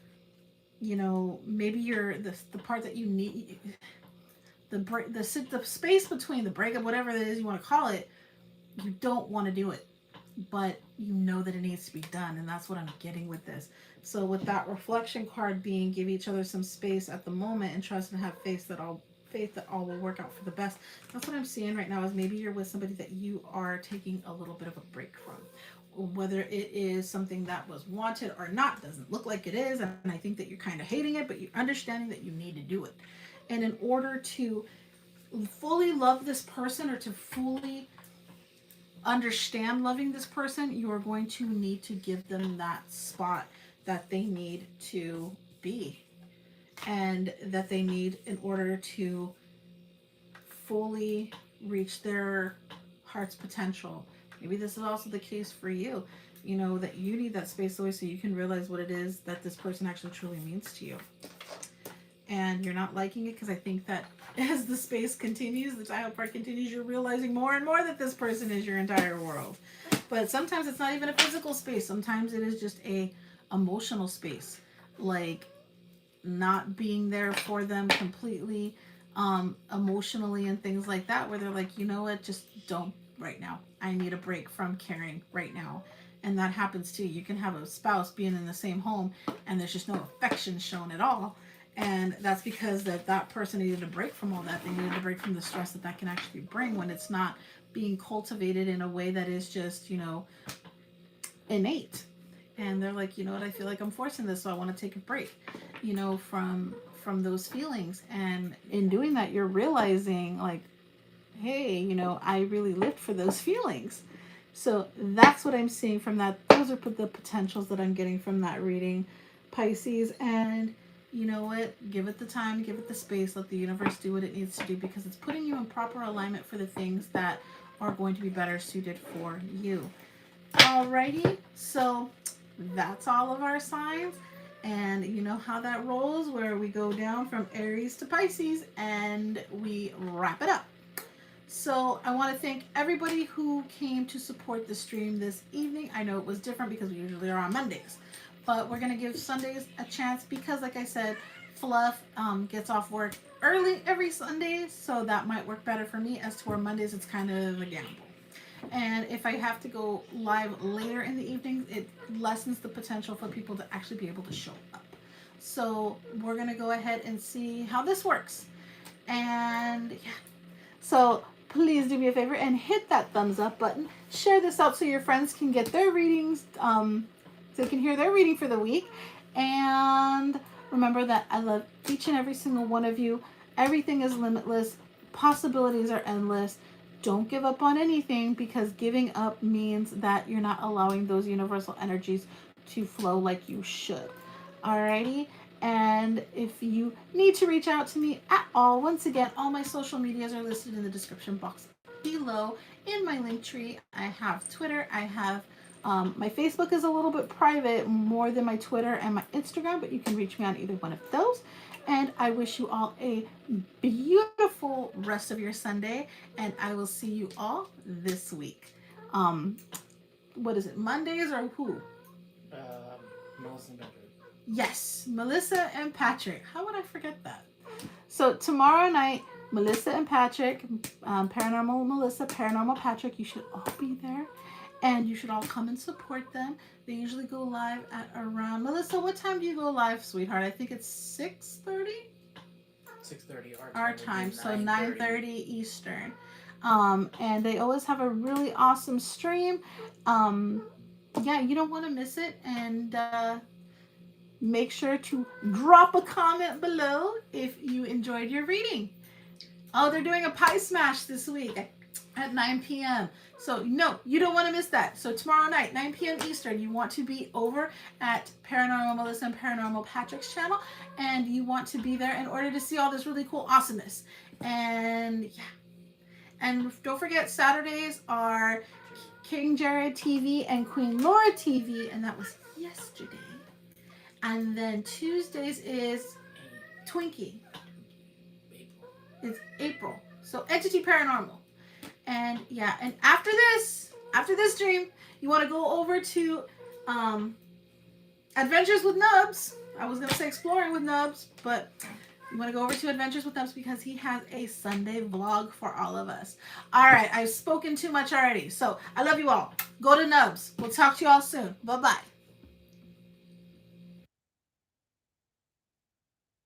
you know, maybe you're the part that you need, the space between the breakup, whatever it is you want to call it, you don't want to do it, but you know that it needs to be done, and that's what I'm getting with this. So with that reflection card being, give each other some space at the moment and trust and have faith that all will work out for the best. That's what I'm seeing right now, is maybe you're with somebody that you are taking a little bit of a break from. Whether it is something that was wanted or not, doesn't look like it is, and I think that you're kind of hating it, but you're understanding that you need to do it. And in order to fully love this person, or to fully understand loving this person, you are going to need to give them that spot that they need to be, and that they need in order to fully reach their heart's potential. Maybe this is also the case for you, you know, that you need that space away so you can realize what it is that this person actually truly means to you. And you're not liking it, because I think that as the space continues, the title part continues, you're realizing more and more that this person is your entire world. But sometimes it's not even a physical space. Sometimes it is just a emotional space, like not being there for them completely, emotionally, and things like that, where they're like, you know what, just don't right now. I need a break from caring right now. And that happens too. You can have a spouse being in the same home and there's just no affection shown at all. And that's because that person needed a break from all that. They needed a break from the stress that can actually bring when it's not being cultivated in a way that is just, you know, innate. And they're like, you know what, I feel like I'm forcing this, so I want to take a break, you know, from those feelings. And in doing that, you're realizing, like, hey, you know, I really lived for those feelings. So that's what I'm seeing from that. Those are the potentials that I'm getting from that reading, Pisces. And you know what? Give it the time, give it the space, let the universe do what it needs to do, because it's putting you in proper alignment for the things that are going to be better suited for you. Alrighty, so that's all of our signs. And you know how that rolls, where we go down from Aries to Pisces and we wrap it up. So I want to thank everybody who came to support the stream this evening. I know it was different because we usually are on Mondays, but we're going to give Sundays a chance because, like I said, Fluff gets off work early every Sunday, so that might work better for me. As to where Mondays, it's kind of a gamble. And if I have to go live later in the evening, it lessens the potential for people to actually be able to show up. So we're going to go ahead and see how this works. And yeah, so please do me a favor and hit that thumbs up button. Share this out so your friends can get their readings, so they can hear their reading for the week. And remember that I love each and every single one of you. Everything is limitless. Possibilities are endless. Don't give up on anything, because giving up means that you're not allowing those universal energies to flow like you should. Alrighty? And if you need to reach out to me at all, once again, all my social medias are listed in the description box below in my link tree. I have Twitter, I have My Facebook is a little bit private, more than my Twitter and my Instagram, but you can reach me on either one of those. And I wish you all a beautiful rest of your Sunday, and I will see you all this week. What is it, Mondays or who? Melissa and Patrick. Yes, Melissa and Patrick. How would I forget that? So tomorrow night, Melissa and Patrick, Paranormal Melissa, Paranormal Patrick, you should all be there. And you should all come and support them. They usually go live at around... Melissa, what time do you go live, sweetheart? I think it's 6:30? 6:30 Our time, so 9:30 Eastern. And they always have a really awesome stream. Yeah, you don't want to miss it. And make sure to drop a comment below if you enjoyed your reading. Oh, they're doing a pie smash this week at 9 p.m. So no, you don't want to miss that. So tomorrow night, 9 p.m. Eastern, you want to be over at Paranormal Melissa and Paranormal Patrick's channel, and you want to be there in order to see all this really cool awesomeness. And yeah, and don't forget, Saturdays are King Jared TV and Queen Laura TV, and that was yesterday. And then Tuesdays is Twinkie. It's April. So Entity Paranormal. And yeah, and after this dream, you want to go over to Adventures with Nubs. I was going to say Exploring with Nubs, but you want to go over to Adventures with Nubs because he has a Sunday vlog for all of us. All right, I've spoken too much already. So I love you all. Go to Nubs. We'll talk to you all soon. Bye-bye.